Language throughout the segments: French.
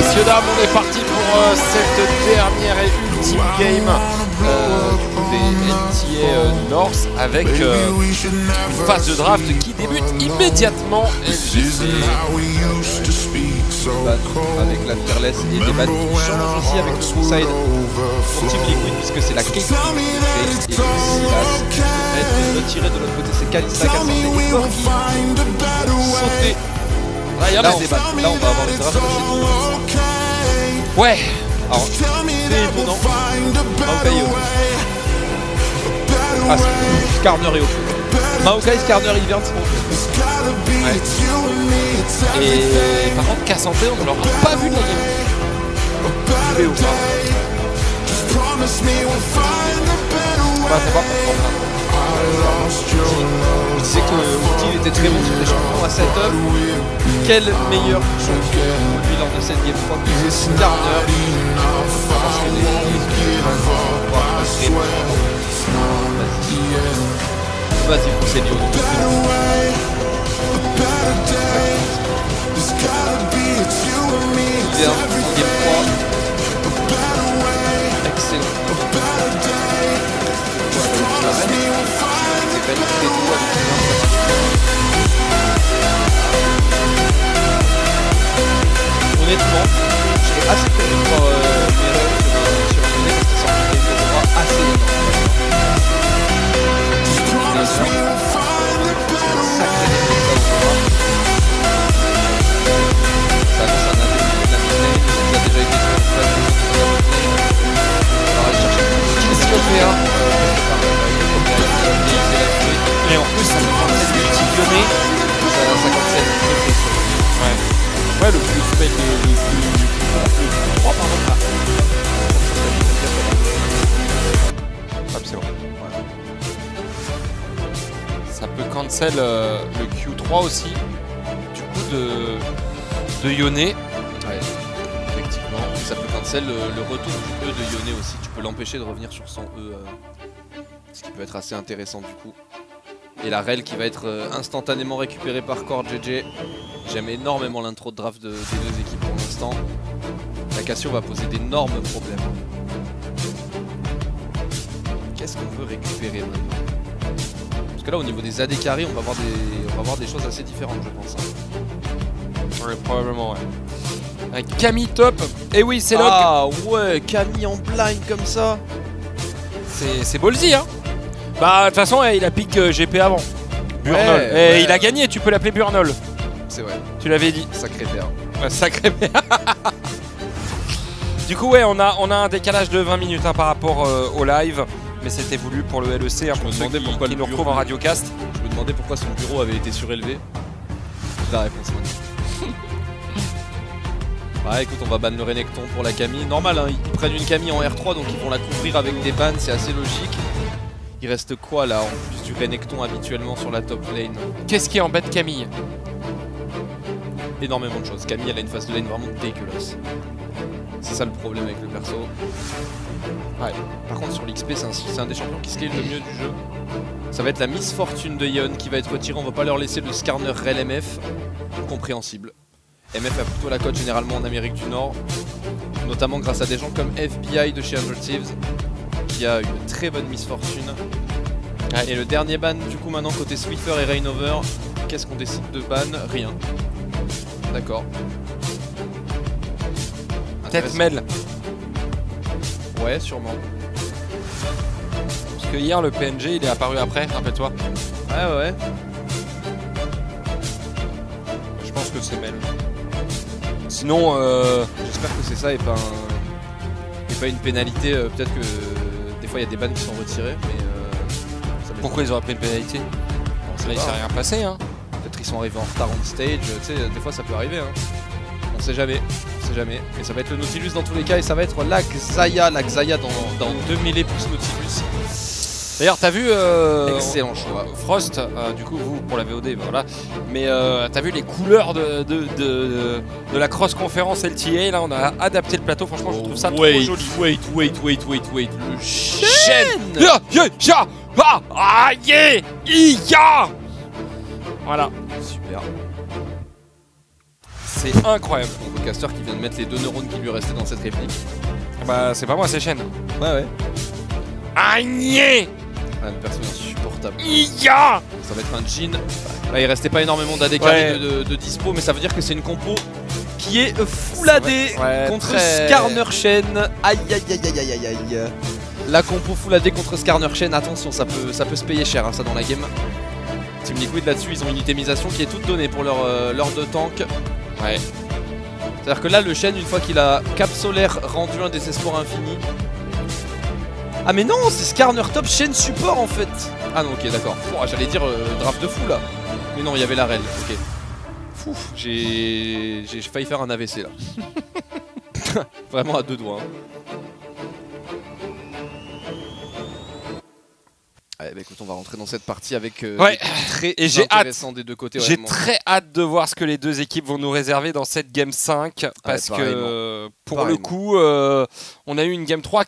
messieurs, dames, on est parti pour cette dernière et ultime game des NTA North avec une phase de draft qui débute immédiatement. Avec la Fearless et des bannes qui changent aussi avec le full-side pour Team Liquid puisque c'est la Caitlyn et le Silas. Être retiré de l'autre côté, c'est Kalista qui a sauté et Corki sauté. Là, on a des bannes. Là, on va avoir les drafts assez. Ouais. Alors, c'est étonnant. Maokai ah, Skarner est au feu. Maokai, Skarner, Ivern sont au feu. Ouais. Et par contre, Cassanté, on ne l'aura pas vu de la game. On va savoir pourquoi. Je disais que Ulti était très bon sur des champions à setup. Quel meilleur champion lui lors de cette game 3 que Skarner. Parce que vas-y, poussez Lyon. Bien, en game 3. Excellent. Honnêtement, je serais assez curieux de voir Mero sur un donné parce qu'il sort des droits assez énormes. Ça annonce un AD de la midlane, il a déjà été sur une phase de on va aller chercher qu'est-ce qu'on fait hein. Et en plus, ça me prend cette multi-lyonnais. Ça 57 ouais. Ouais, le plus bête, le plus 3 pardon. Absolument. Ouais. Ça peut cancel le Q3 aussi. Du coup de Yone. Ouais, effectivement. Ça peut cancel le retour du E de Yone aussi. Tu peux l'empêcher de revenir sur son E. Ce qui peut être assez intéressant du coup. Et la rel qui va être instantanément récupérée par Core GG. J'aime énormément l'intro de draft des deux équipes pour l'instant. La Cassio va poser d'énormes problèmes. Qu'est-ce qu'on veut récupérer maintenant? Parce que là au niveau des AD carry on va avoir des choses assez différentes je pense. Ouais, probablement ouais. Un Camille top. Et oui c'est Log. Ah ouais, Camille en blind comme ça. C'est ballsy hein. Bah de toute façon il a pick GP avant. Burnol. Ouais, et ouais. il a gagné, tu peux l'appeler Burnol. C'est vrai. Tu l'avais dit. Sacré père. Ouais, sacré père. Du coup ouais on a un décalage de 20 minutes hein, par rapport au live. Mais c'était voulu pour le LEC hein, pour ceux qui nous retrouvent en radiocast. Je me demandais pourquoi son bureau avait été surélevé. La réponse maintenant. Ouais écoute on va ban le Renekton pour la Camille. Normal hein, ils prennent une Camille en R3 donc ils vont la couvrir avec des bans, c'est assez logique. Il reste quoi là en plus du Renekton habituellement sur la top lane? Qu'est-ce qui embête Camille? Énormément de choses. Camille elle a une phase de lane vraiment dégueulasse. C'est ça le problème avec le perso. Ouais. Par contre sur l'XP c'est un des champions qui scale le mieux du jeu. Ça va être la misfortune de Yeon qui va être retirée. On va pas leur laisser le Skarner Rel MF. Compréhensible. MF a plutôt la cote généralement en Amérique du Nord. Notamment grâce à des gens comme FBI de chez 100 Thieves. Qui a une très bonne misfortune. Et le dernier ban du coup maintenant côté Swiffer et Rainover. Qu'est-ce qu'on décide de ban? Rien. D'accord. Peut-être Mel. Ouais sûrement. Parce que hier le PNG il est apparu après, rappelle-toi. Ouais. Je pense que c'est Mel. Sinon j'espère que c'est ça et pas une pénalité. Peut-être que des fois il y a des bans qui sont retirés mais pourquoi ils auraient pris une pénalité? Là il s'est rien passé hein. Peut-être qu'ils sont arrivés en retard on stage, tu sais des fois ça peut arriver hein. On sait jamais. Et ça va être le Nautilus dans tous les cas et ça va être la Xayah dans 2000 et plus Nautilus. D'ailleurs t'as vu excellent choix. Frost, du coup vous pour la VOD voilà. Mais t'as vu les couleurs de la cross conférence LTA là on a adapté le plateau, franchement je trouve ça trop joli. Wait, le chêne. Voilà. Super. C'est incroyable. Donc le caster qui vient de mettre les 2 neurones qui lui restaient dans cette réplique. Bah c'est pas moi, c'est Shen. Ouais. Aïe. Ah, le perso est insupportable. Ya. Ça va être un Jhin. Là, il restait pas énormément d'AD carry de dispo, mais ça veut dire que c'est une compo qui est full AD contre Skarner Shen. Aïe. La compo full AD contre Skarner Shen, attention, ça peut se payer cher hein, ça dans la game. Team Liquid là-dessus, ils ont une itemisation qui est toute donnée pour leur 2 tanks. Ouais. C'est-à-dire que là, le Shen, une fois qu'il a Cap Solaire rendu un désespoir infini. Ah mais non, c'est Skarner top, Shen support en fait. Ah non, ok, d'accord. J'allais dire draft de fou là. Mais non, il y avait la rel, ok. Fou, j'ai failli faire un AVC là. Vraiment à 2 doigts. Hein. Ouais, bah écoute, on va rentrer dans cette partie avec très intéressant des deux côtés. J'ai très hâte de voir ce que les deux équipes vont nous réserver dans cette game 5 parce que pour le coup, on a eu une game 3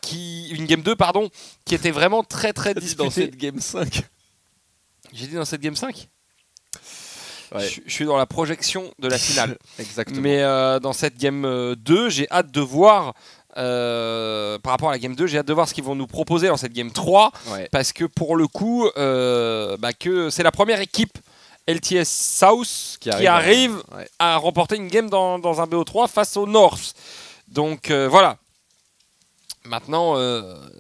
une game 2 pardon, qui était vraiment très disputée. Dans cette game 5. J'ai dit dans cette game 5. Ouais. Je suis dans la projection de la finale. Exactement. Mais dans cette game 2, j'ai hâte de voir. Par rapport à la game 2, j'ai hâte de voir ce qu'ils vont nous proposer dans cette game 3 parce que pour le coup que c'est la première équipe LTS South qui arrive à remporter une game dans un BO3 face au North. Donc voilà. Maintenant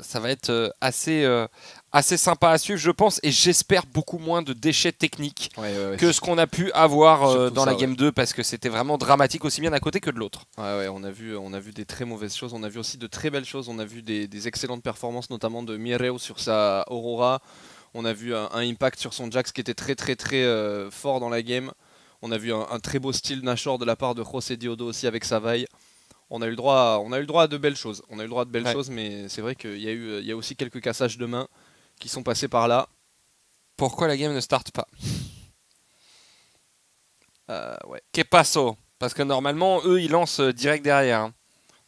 ça va être assez sympa à suivre je pense et j'espère beaucoup moins de déchets techniques que ce qu'on a pu avoir dans la game 2 parce que c'était vraiment dramatique aussi bien d'un côté que de l'autre. Ouais, on a vu des très mauvaises choses, on a vu aussi de très belles choses, on a vu des excellentes performances notamment de Mireo sur sa Aurora, on a vu un impact sur son Jax qui était très fort dans la game, on a vu un très beau style Nashor de la part de José Diodo aussi avec sa vaille. On a eu le droit à de belles choses, mais c'est vrai qu'il y a aussi quelques cassages de main qui sont passés par là. Pourquoi la game ne start pas? Ouais. Que passo? Parce que normalement, eux, ils lancent direct derrière. Hein.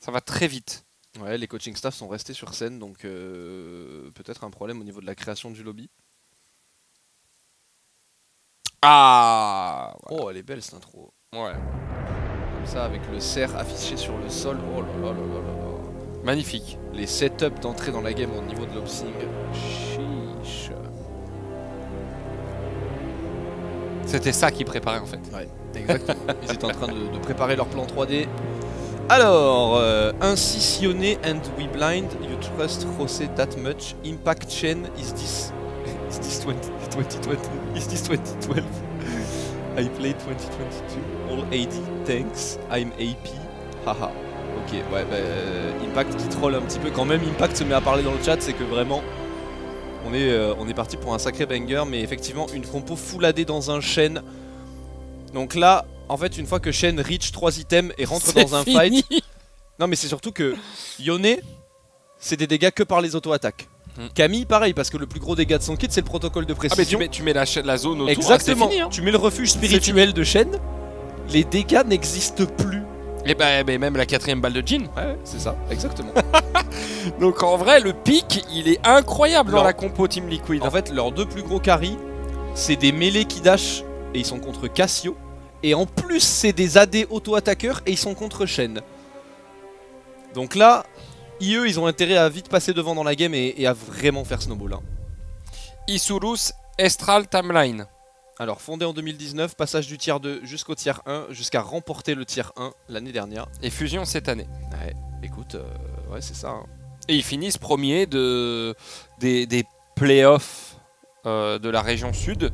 Ça va très vite. Ouais, les coaching staff sont restés sur scène, donc peut-être un problème au niveau de la création du lobby. Ah ouais. Oh, elle est belle cette intro. Ouais. Comme ça, avec le cerf affiché sur le sol. Oh là là. Magnifique. Les setups d'entrée dans la game au niveau de l'opsing. Chiche. C'était ça qu'ils préparaient en fait. Ouais, exactement. Ils étaient en train de préparer leur plan 3D. Alors, Incisionné and we blind. You trust José that much. Impact chain. Is this 2020? Is this 2012? I played 2022. All 80. Thanks. I'm AP. Haha. Ok, ouais, Impact qui troll un petit peu. Quand même Impact se met à parler dans le chat, c'est que vraiment on est parti pour un sacré banger, mais effectivement une compo full AD dans un Shen. Donc là, en fait, une fois que Shen reach 3 items et rentre dans un fight. Non, mais c'est surtout que Yone, c'est des dégâts que par les auto-attaques. Camille, pareil, parce que le plus gros dégât de son kit, c'est le protocole de précision. Ah, mais tu mets la zone autour. Exactement. Fini, hein. Tu mets le refuge spirituel de Shen, les dégâts n'existent plus. Et bah même la 4ème balle de Jhin. Ouais, c'est ça, exactement. Donc en vrai, le pic, il est incroyable dans la compo Team Liquid. En fait, leurs 2 plus gros carries, c'est des mêlées qui dash et ils sont contre Cassio. Et en plus, c'est des AD auto-attaqueurs et ils sont contre Shen. Donc là, IE, ils ont intérêt à vite passer devant dans la game et à vraiment faire snowball. Hein. Isurus Estral Timeline. Alors, fondé en 2019, passage du tier 2 jusqu'au tier 1, jusqu'à remporter le tier 1 l'année dernière. Et fusion cette année. Ouais, écoute, ouais, c'est ça. Hein. Et ils finissent premier des playoffs de la région sud.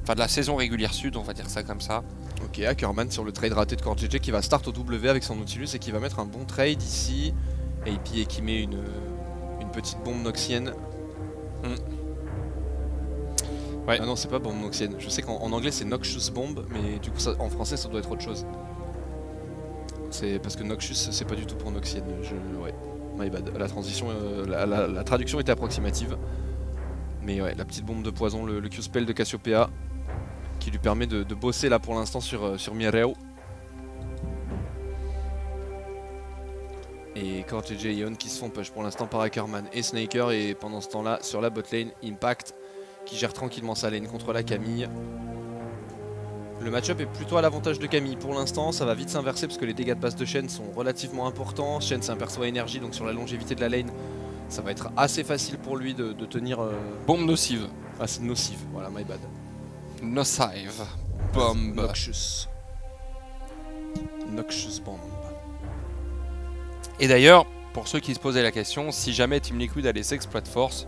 Enfin, de la saison régulière sud, on va dire ça comme ça. Ok, Ackerman sur le trade raté de CoreJJ qui va start au W avec son Nautilus et qui va mettre un bon trade ici. AP et qui met une petite bombe noxienne. Ouais. Ah non, c'est pas bombe noxienne. Je sais qu'en anglais c'est Noxious Bomb, mais du coup ça, en français ça doit être autre chose. C'est parce que Noxious c'est pas du tout pour noxienne. Ouais, my bad. La transition, la traduction était approximative. Mais ouais, la petite bombe de poison, le Q-spell de Cassiopeia, qui lui permet de bosser là pour l'instant sur Mireo. Et CoreJJ et Ion qui se font push pour l'instant par Ackerman et Snaker, et pendant ce temps là sur la botlane, Impact qui gère tranquillement sa lane contre la Camille. Le match-up est plutôt à l'avantage de Camille. Pour l'instant, ça va vite s'inverser parce que les dégâts de base de Shen sont relativement importants. Shen, c'est un perso à énergie, donc sur la longévité de la lane, ça va être assez facile pour lui de tenir... Bombe nocive. Ah, c'est nocive, voilà, my bad. Nocive. Bombe. Noxious. Noxious bomb. Et d'ailleurs, pour ceux qui se posaient la question, si jamais Team Liquid allait s'exploit force,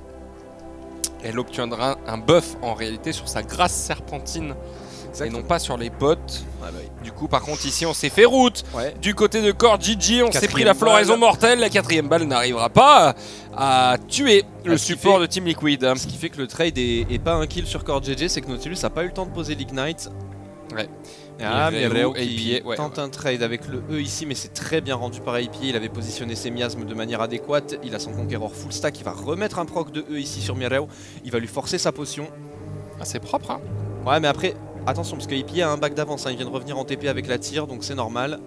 elle obtiendra un buff en réalité sur sa grâce serpentine. Exactement. Et non pas sur les bots. Ah bah oui. Du coup, par contre, ici, on s'est fait route. Ouais. Du côté de Core GG, on s'est pris la floraison mortelle. La 4ème balle n'arrivera pas à tuer le support de Team Liquid. Ce qui fait que le trade est pas un kill sur Core GG, c'est que Nautilus a pas eu le temps de poser l'Ignite. Ouais. Mireu qui tente un trade avec le E ici, mais c'est très bien rendu par APA. Il avait positionné ses miasmes de manière adéquate. Il a son Conqueror full stack. Il va remettre un proc de E ici sur Mireu. Il va lui forcer sa potion. Ah, c'est propre, hein. Ouais, mais après, attention, parce que APA a un back d'avance. Hein. Il vient de revenir en TP avec la tire, donc c'est normal.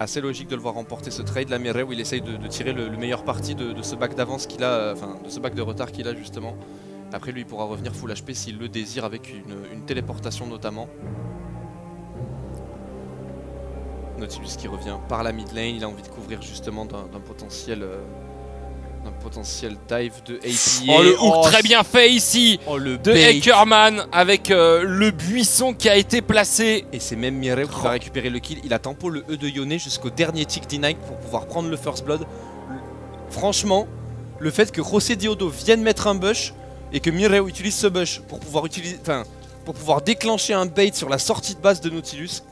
Assez logique de le voir remporter ce trade. Là, Mireu, il essaye de tirer le meilleur parti de ce back d'avance qu'il a, enfin de ce back de retard qu'il a justement. Après, lui, il pourra revenir full HP s'il le désire avec une téléportation notamment. Nautilus qui revient par la mid lane. Il a envie de couvrir justement d'un potentiel dive de APA. Oh, le hook très bien fait ici de Ackerman avec le buisson qui a été placé. Et c'est même Mireu qui va récupérer le kill. Il a tempo le E de Yone jusqu'au dernier tick denied pour pouvoir prendre le first blood. Franchement, le fait que José Diodo vienne mettre un bush et que Mireu utilise ce bush pour pouvoir déclencher un bait sur la sortie de base de Nautilus.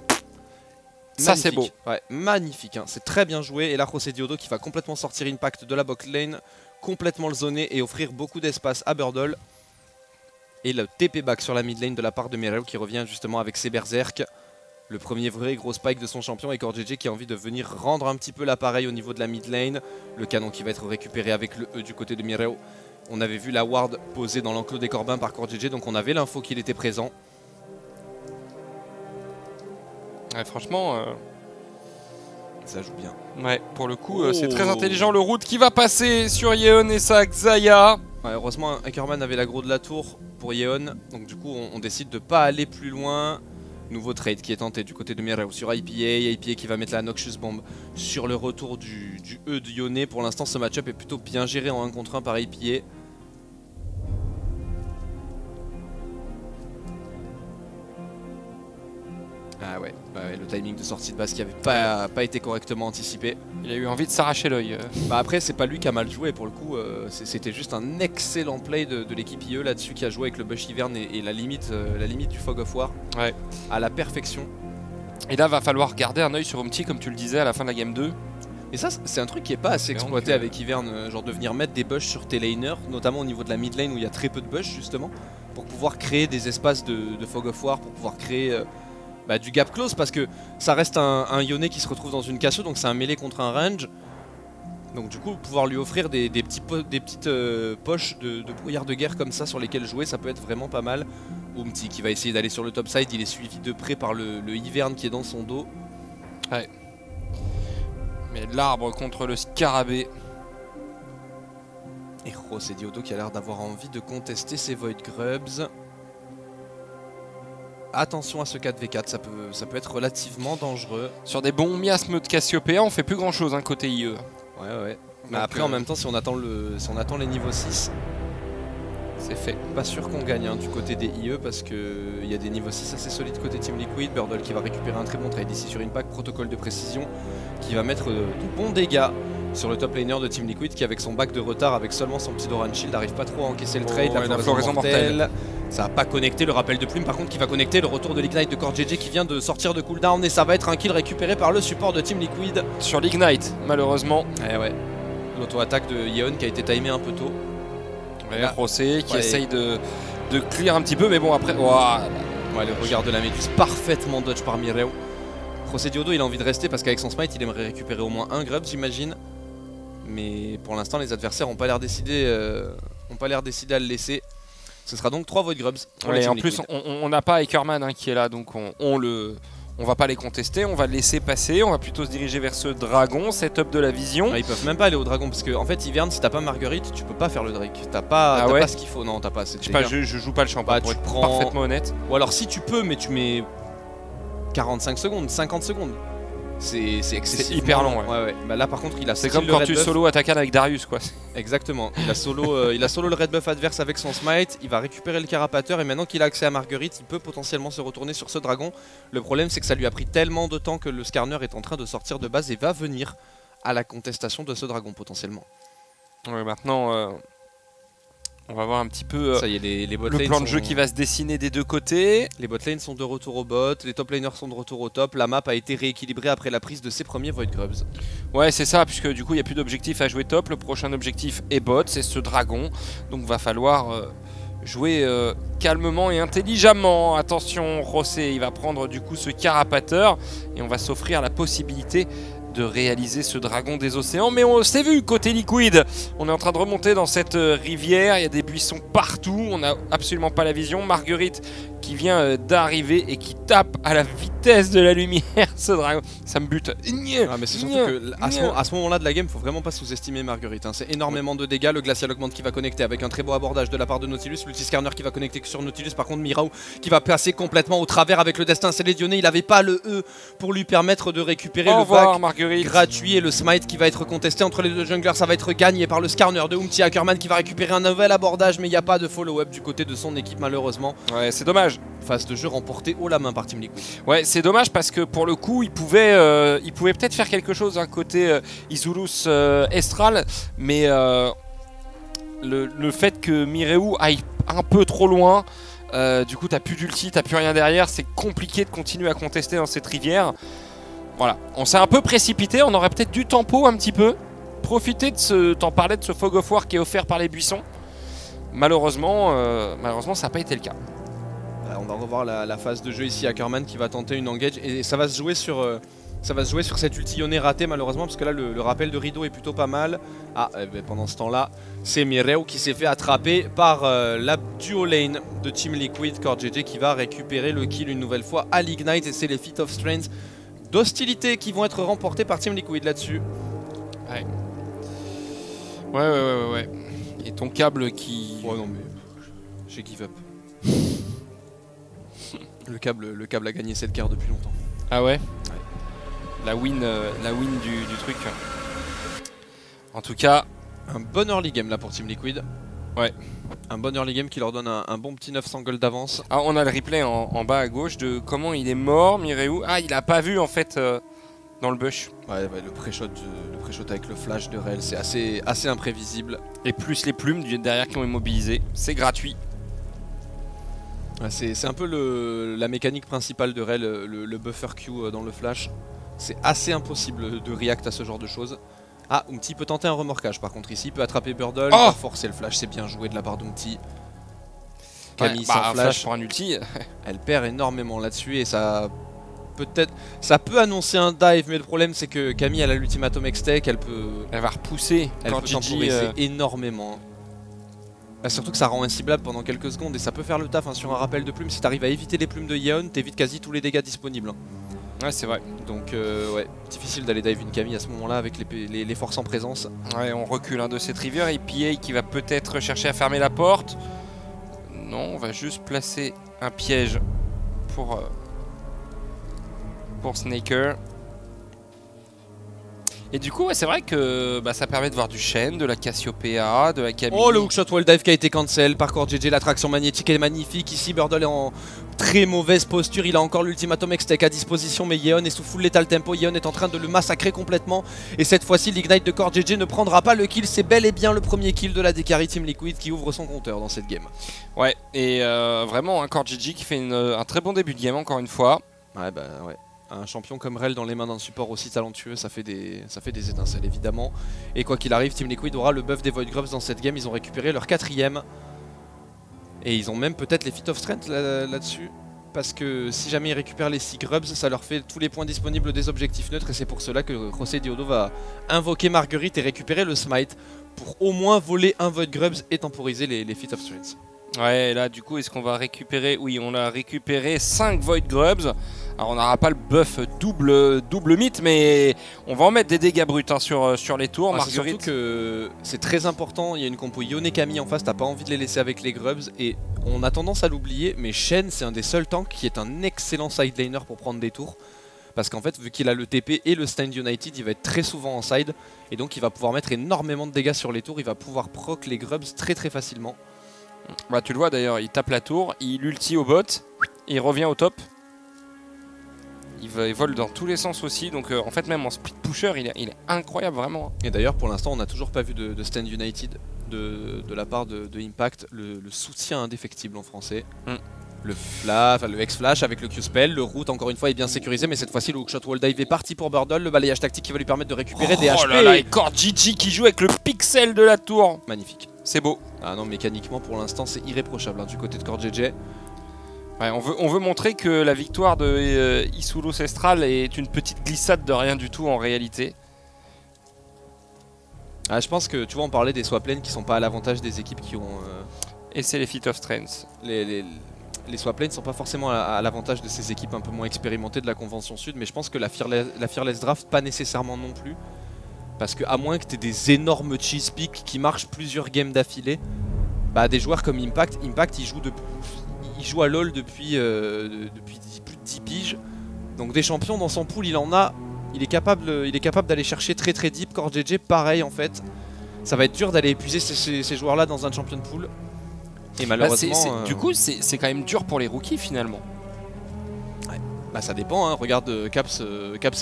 Ça c'est beau. Ouais, magnifique, hein. C'est très bien joué. Et là, José Diodo qui va complètement sortir Impact de la bot lane, complètement le zoner et offrir beaucoup d'espace à Birdle. Et le TP back sur la mid lane de la part de Mireu qui revient justement avec ses berserk. Le premier vrai gros spike de son champion et Core GG qui a envie de venir rendre un petit peu l'appareil au niveau de la mid lane. Le canon qui va être récupéré avec le E du côté de Mireu. On avait vu la ward posée dans l'enclos des Corbins par Core GG, donc on avait l'info qu'il était présent. Ouais, franchement, ça joue bien. Ouais, pour le coup, c'est très intelligent. Le route qui va passer sur Yeon et sa Xayah. Ouais, heureusement, Ackerman avait l'aggro de la tour pour Yeon, donc du coup, on décide de pas aller plus loin. Nouveau trade qui est tenté du côté de Mireu sur APA. APA qui va mettre la Noxious Bomb sur le retour du E de Yone. Pour l'instant, ce match-up est plutôt bien géré en 1 contre 1 par APA. Ah ouais, le timing de sortie de base qui avait pas été correctement anticipé. Il a eu envie de s'arracher l'œil. Bah après, c'est pas lui qui a mal joué pour le coup. C'était juste un excellent play de l'équipe IE là-dessus qui a joué avec le Bush Hivern et la limite du Fog of War à la perfection. Et là, va falloir garder un œil sur Umti comme tu le disais à la fin de la game 2. Et ça, c'est un truc qui est pas assez exploité avec Hivern, genre de venir mettre des bush sur tes laners, notamment au niveau de la mid lane où il y a très peu de bush justement, pour pouvoir créer des espaces de Fog of War, pour pouvoir créer du gap close, parce que ça reste un Yone qui se retrouve dans une Cassio, donc c'est un mêlé contre un range. Donc du coup, pouvoir lui offrir des petites poches de brouillard de guerre comme ça sur lesquelles jouer, ça peut être vraiment pas mal. Umti qui va essayer d'aller sur le top side, il est suivi de près par le Hivern qui est dans son dos. Ouais. Mais l'arbre contre le scarabée. Et José Diodo qui a l'air d'avoir envie de contester ses Void Grubs. Attention à ce 4v4, ça peut être relativement dangereux. Sur des bons miasmes de Cassiopeia, on fait plus grand chose côté IE. Ouais. Mais après, en même temps, si on attend les niveaux 6, c'est fait. Pas sûr qu'on gagne du côté des IE parce qu'il y a des niveaux 6 assez solides côté Team Liquid. Birdle qui va récupérer un très bon trade ici sur Impact. Protocole de précision qui va mettre de bons dégâts sur le top laner de Team Liquid qui, avec son back de retard, avec seulement son petit Doran Shield, n'arrive pas trop à encaisser le trade. La floraison mortelle. Ça n'a pas connecté, le rappel de plume par contre qui va connecter, le retour de l'Ignite de Core GG qui vient de sortir de cooldown et ça va être un kill récupéré par le support de Team Liquid. Sur l'Ignite, malheureusement. Ouais. L'auto-attaque de Yeon qui a été timé un peu tôt. Rosé qui essaye de clear un petit peu, mais bon après... Ouais, le regard de la Méduse parfaitement dodge par Mireu. José Diodo il a envie de rester parce qu'avec son smite il aimerait récupérer au moins un grub j'imagine. Mais pour l'instant les adversaires n'ont pas l'air décidés à le laisser. Ce sera donc 3 Void Grubs. En plus on n'a pas Ackerman qui est là, donc on On va pas les contester, on va le laisser passer, on va plutôt se diriger vers ce dragon, setup de la vision. Ah, ils peuvent même pas aller au dragon parce que en fait Ivern, si t'as pas Marguerite, tu peux pas faire le Drake. T'as pas, pas ce qu'il faut, non t'as pas assez de dégâts. Je joue pas le champ, pour être parfaitement honnête. Ou alors si tu peux, mais tu mets 45 secondes, 50 secondes. C'est excessif. C'est hyper long, ouais. Bah là par contre il a c'est comme quand tu solo Atakan avec Darius quoi. Exactement, il a solo le red buff adverse avec son smite, il va récupérer le carapateur et maintenant qu'il a accès à Marguerite, il peut potentiellement se retourner sur ce dragon. Le problème c'est que ça lui a pris tellement de temps que le Skarner est en train de sortir de base et va venir à la contestation de ce dragon potentiellement. Ouais, maintenant on va voir un petit peu ça y est, les bot le plan de jeu qui va se dessiner des deux côtés. Les bot lanes sont de retour au bot, les top laners sont de retour au top. La map a été rééquilibrée après la prise de ses premiers Void Grubs. Ouais c'est ça, puisque du coup il n'y a plus d'objectif à jouer top. Le prochain objectif est bot, c'est ce dragon. Donc va falloir jouer calmement et intelligemment. Attention, Rossé il va prendre du coup ce carapateur et on va s'offrir la possibilité de réaliser ce dragon des océans. Mais on s'est vu côté Liquid, on est en train de remonter dans cette rivière, il y a des buissons partout, on n'a absolument pas la vision. Marguerite qui vient d'arriver et qui tape à la vitesse de la lumière ce dragon, ça me bute. Ah mais c'est surtout que à ce moment là de la game, faut vraiment pas sous-estimer Marguerite, hein. C'est énormément de dégâts, le Glacial Augment qui va connecter avec un très beau abordage de la part de Nautilus, l'Ulti-Skarner qui va connecter sur Nautilus, par contre Mirau qui va passer complètement au travers avec le destin sélectionné, il avait pas le E pour lui permettre de récupérer le bac gratuit et le smite qui va être contesté entre les deux junglers, ça va être gagné par le Skarner de Umti Ackerman qui va récupérer un nouvel abordage, mais il n'y a pas de follow-up du côté de son équipe malheureusement. Ouais c'est dommage. Phase de jeu remportée haut la main par Team Liquid. Ouais c'est dommage parce que pour le coup il pouvait peut-être faire quelque chose hein, côté Isurus Estral, mais le fait que Mireu aille un peu trop loin, du coup t'as plus d'ulti, t'as plus rien derrière, c'est compliqué de continuer à contester dans cette rivière. Voilà, on s'est un peu précipité, on aurait peut-être dû tempo un petit peu, profiter de t'en parlais de ce Fog of War qui est offert par les buissons. Malheureusement ça n'a pas été le cas. On va revoir la phase de jeu ici, Ackerman qui va tenter une engage et ça va se jouer sur cette ulti Yone ratée malheureusement parce que là le rappel de rideau est plutôt pas mal. Ah pendant ce temps là c'est Mireu qui s'est fait attraper par la duo lane de Team Liquid, CoreJJ qui va récupérer le kill une nouvelle fois à l'Ignite et c'est les Feet of Strength d'hostilité qui vont être remportés par Team Liquid là-dessus. Ouais. Et ton câble qui... Ouais non mais j'ai give up. Le câble a gagné cette guerre depuis longtemps. Ah ouais, la win du truc. En tout cas, un bon early game là pour Team Liquid. Ouais. Un bon early game qui leur donne un bon petit 900 gold d'avance. Ah, on a le replay en bas à gauche de comment il est mort, Mireu. Ah, il a pas vu en fait dans le bush. Ouais, le pré-shot avec le flash de Rel, c'est assez imprévisible. Et plus les plumes derrière qui ont immobilisé, c'est gratuit. Ouais, c'est un peu la mécanique principale de Rel, le buffer Q dans le flash. C'est assez impossible de react à ce genre de choses. Ah, Umti peut tenter un remorquage par contre ici, il peut attraper Burdle, il va forcer le flash, c'est bien joué de la part d'Umti. Camille sans flash pour un ulti. Elle perd énormément là-dessus et ça peut annoncer un dive, mais le problème c'est que Camille elle a l'ultimatum X-Tech, elle va repousser, elle peut temporiser énormément. Bah, surtout que ça rend inciblable pendant quelques secondes et ça peut faire le taf hein, sur un rappel de plumes. Si t'arrives à éviter les plumes de Yeon, t'évites quasi tous les dégâts disponibles. Ouais c'est vrai. Donc ouais, difficile d'aller dive une Camille à ce moment là avec les forces en présence. Ouais, on recule de cette rivière et PA qui va peut-être chercher à fermer la porte. Non, on va juste placer un piège pour Snaker. Et du coup, ouais, c'est vrai que ça permet de voir du Shen, de la Cassiopeia, de la Camille. Oh, le hookshot wall dive qui a été cancel par CoreJJ, l'attraction magnétique est magnifique. Ici, Burdle est en très mauvaise posture, il a encore l'ultimatum X-Tech à disposition, mais Yeon est sous full lethal tempo. Yeon est en train de le massacrer complètement. Et cette fois-ci, l'Ignite de CoreJJ ne prendra pas le kill. C'est bel et bien le premier kill de la DKarry Team Liquid qui ouvre son compteur dans cette game. Ouais, et vraiment, un CoreJJ qui fait un très bon début de game, encore une fois. Ouais, bah ouais. Un champion comme Rel dans les mains d'un support aussi talentueux, ça fait des étincelles évidemment. Et quoi qu'il arrive, Team Liquid aura le buff des Void Grubs dans cette game. Ils ont récupéré leur 4ème. Et ils ont même peut-être les Feet of Strength là-dessus. Parce que si jamais ils récupèrent les 6 Grubs, ça leur fait tous les points disponibles des objectifs neutres. Et c'est pour cela que José Diodo va invoquer Marguerite et récupérer le Smite. Pour au moins voler un Void Grubs et temporiser les Feet of Strength. Ouais, là du coup, est-ce qu'on va récupérer? Oui, on a récupéré 5 Void Grubs. Alors on n'aura pas le buff double mythe, mais on va en mettre des dégâts bruts hein, sur les tours. Marguerite. Surtout que c'est très important, il y a une compo Yone et Camille en face, t'as pas envie de les laisser avec les Grubs. Et on a tendance à l'oublier, mais Shen c'est un des seuls tanks qui est un excellent side laner pour prendre des tours. Parce qu'en fait, vu qu'il a le TP et le Stand United, il va être très souvent en side. Et donc il va pouvoir mettre énormément de dégâts sur les tours, il va pouvoir proc les Grubs très facilement. Bah tu le vois d'ailleurs, il tape la tour, il ulti au bot, il revient au top. Il vole dans tous les sens aussi, donc en fait même en split pusher il est incroyable vraiment. Et d'ailleurs pour l'instant on n'a toujours pas vu de Stand United de la part de Impact, le soutien indéfectible en français. Le X-Flash avec le Q-Spell, le route encore une fois est bien sécurisé, mais cette fois-ci le hookshot wall dive est parti pour Burdle, le balayage tactique qui va lui permettre de récupérer des HP. Oh là là, et Core GG qui joue avec le pixel de la tour. Magnifique. C'est beau. Ah non, mécaniquement pour l'instant c'est irréprochable hein, du côté de Core GG. Ouais, on veut montrer que la victoire de Isulo Cestral est une petite glissade de rien du tout en réalité. Ah, je pense que tu vois on parlait des swap lanes qui sont pas à l'avantage des équipes qui ont... Et c'est les Feat of Strength. Les swap lanes ne sont pas forcément à l'avantage de ces équipes un peu moins expérimentées de la Convention Sud, mais je pense que la Fearless Draft pas nécessairement non plus. Parce que à moins que tu aies des énormes cheese picks qui marchent plusieurs games d'affilée, bah des joueurs comme Impact il joue à LoL depuis plus de 10 piges. Donc des champions dans son pool il en a. Il est capable d'aller chercher très deep. Core GG pareil en fait. Ça va être dur d'aller épuiser ces joueurs là dans un champion pool. Et malheureusement... Du coup c'est quand même dur pour les rookies finalement. Ouais. Bah ça dépend, hein. Regarde Caps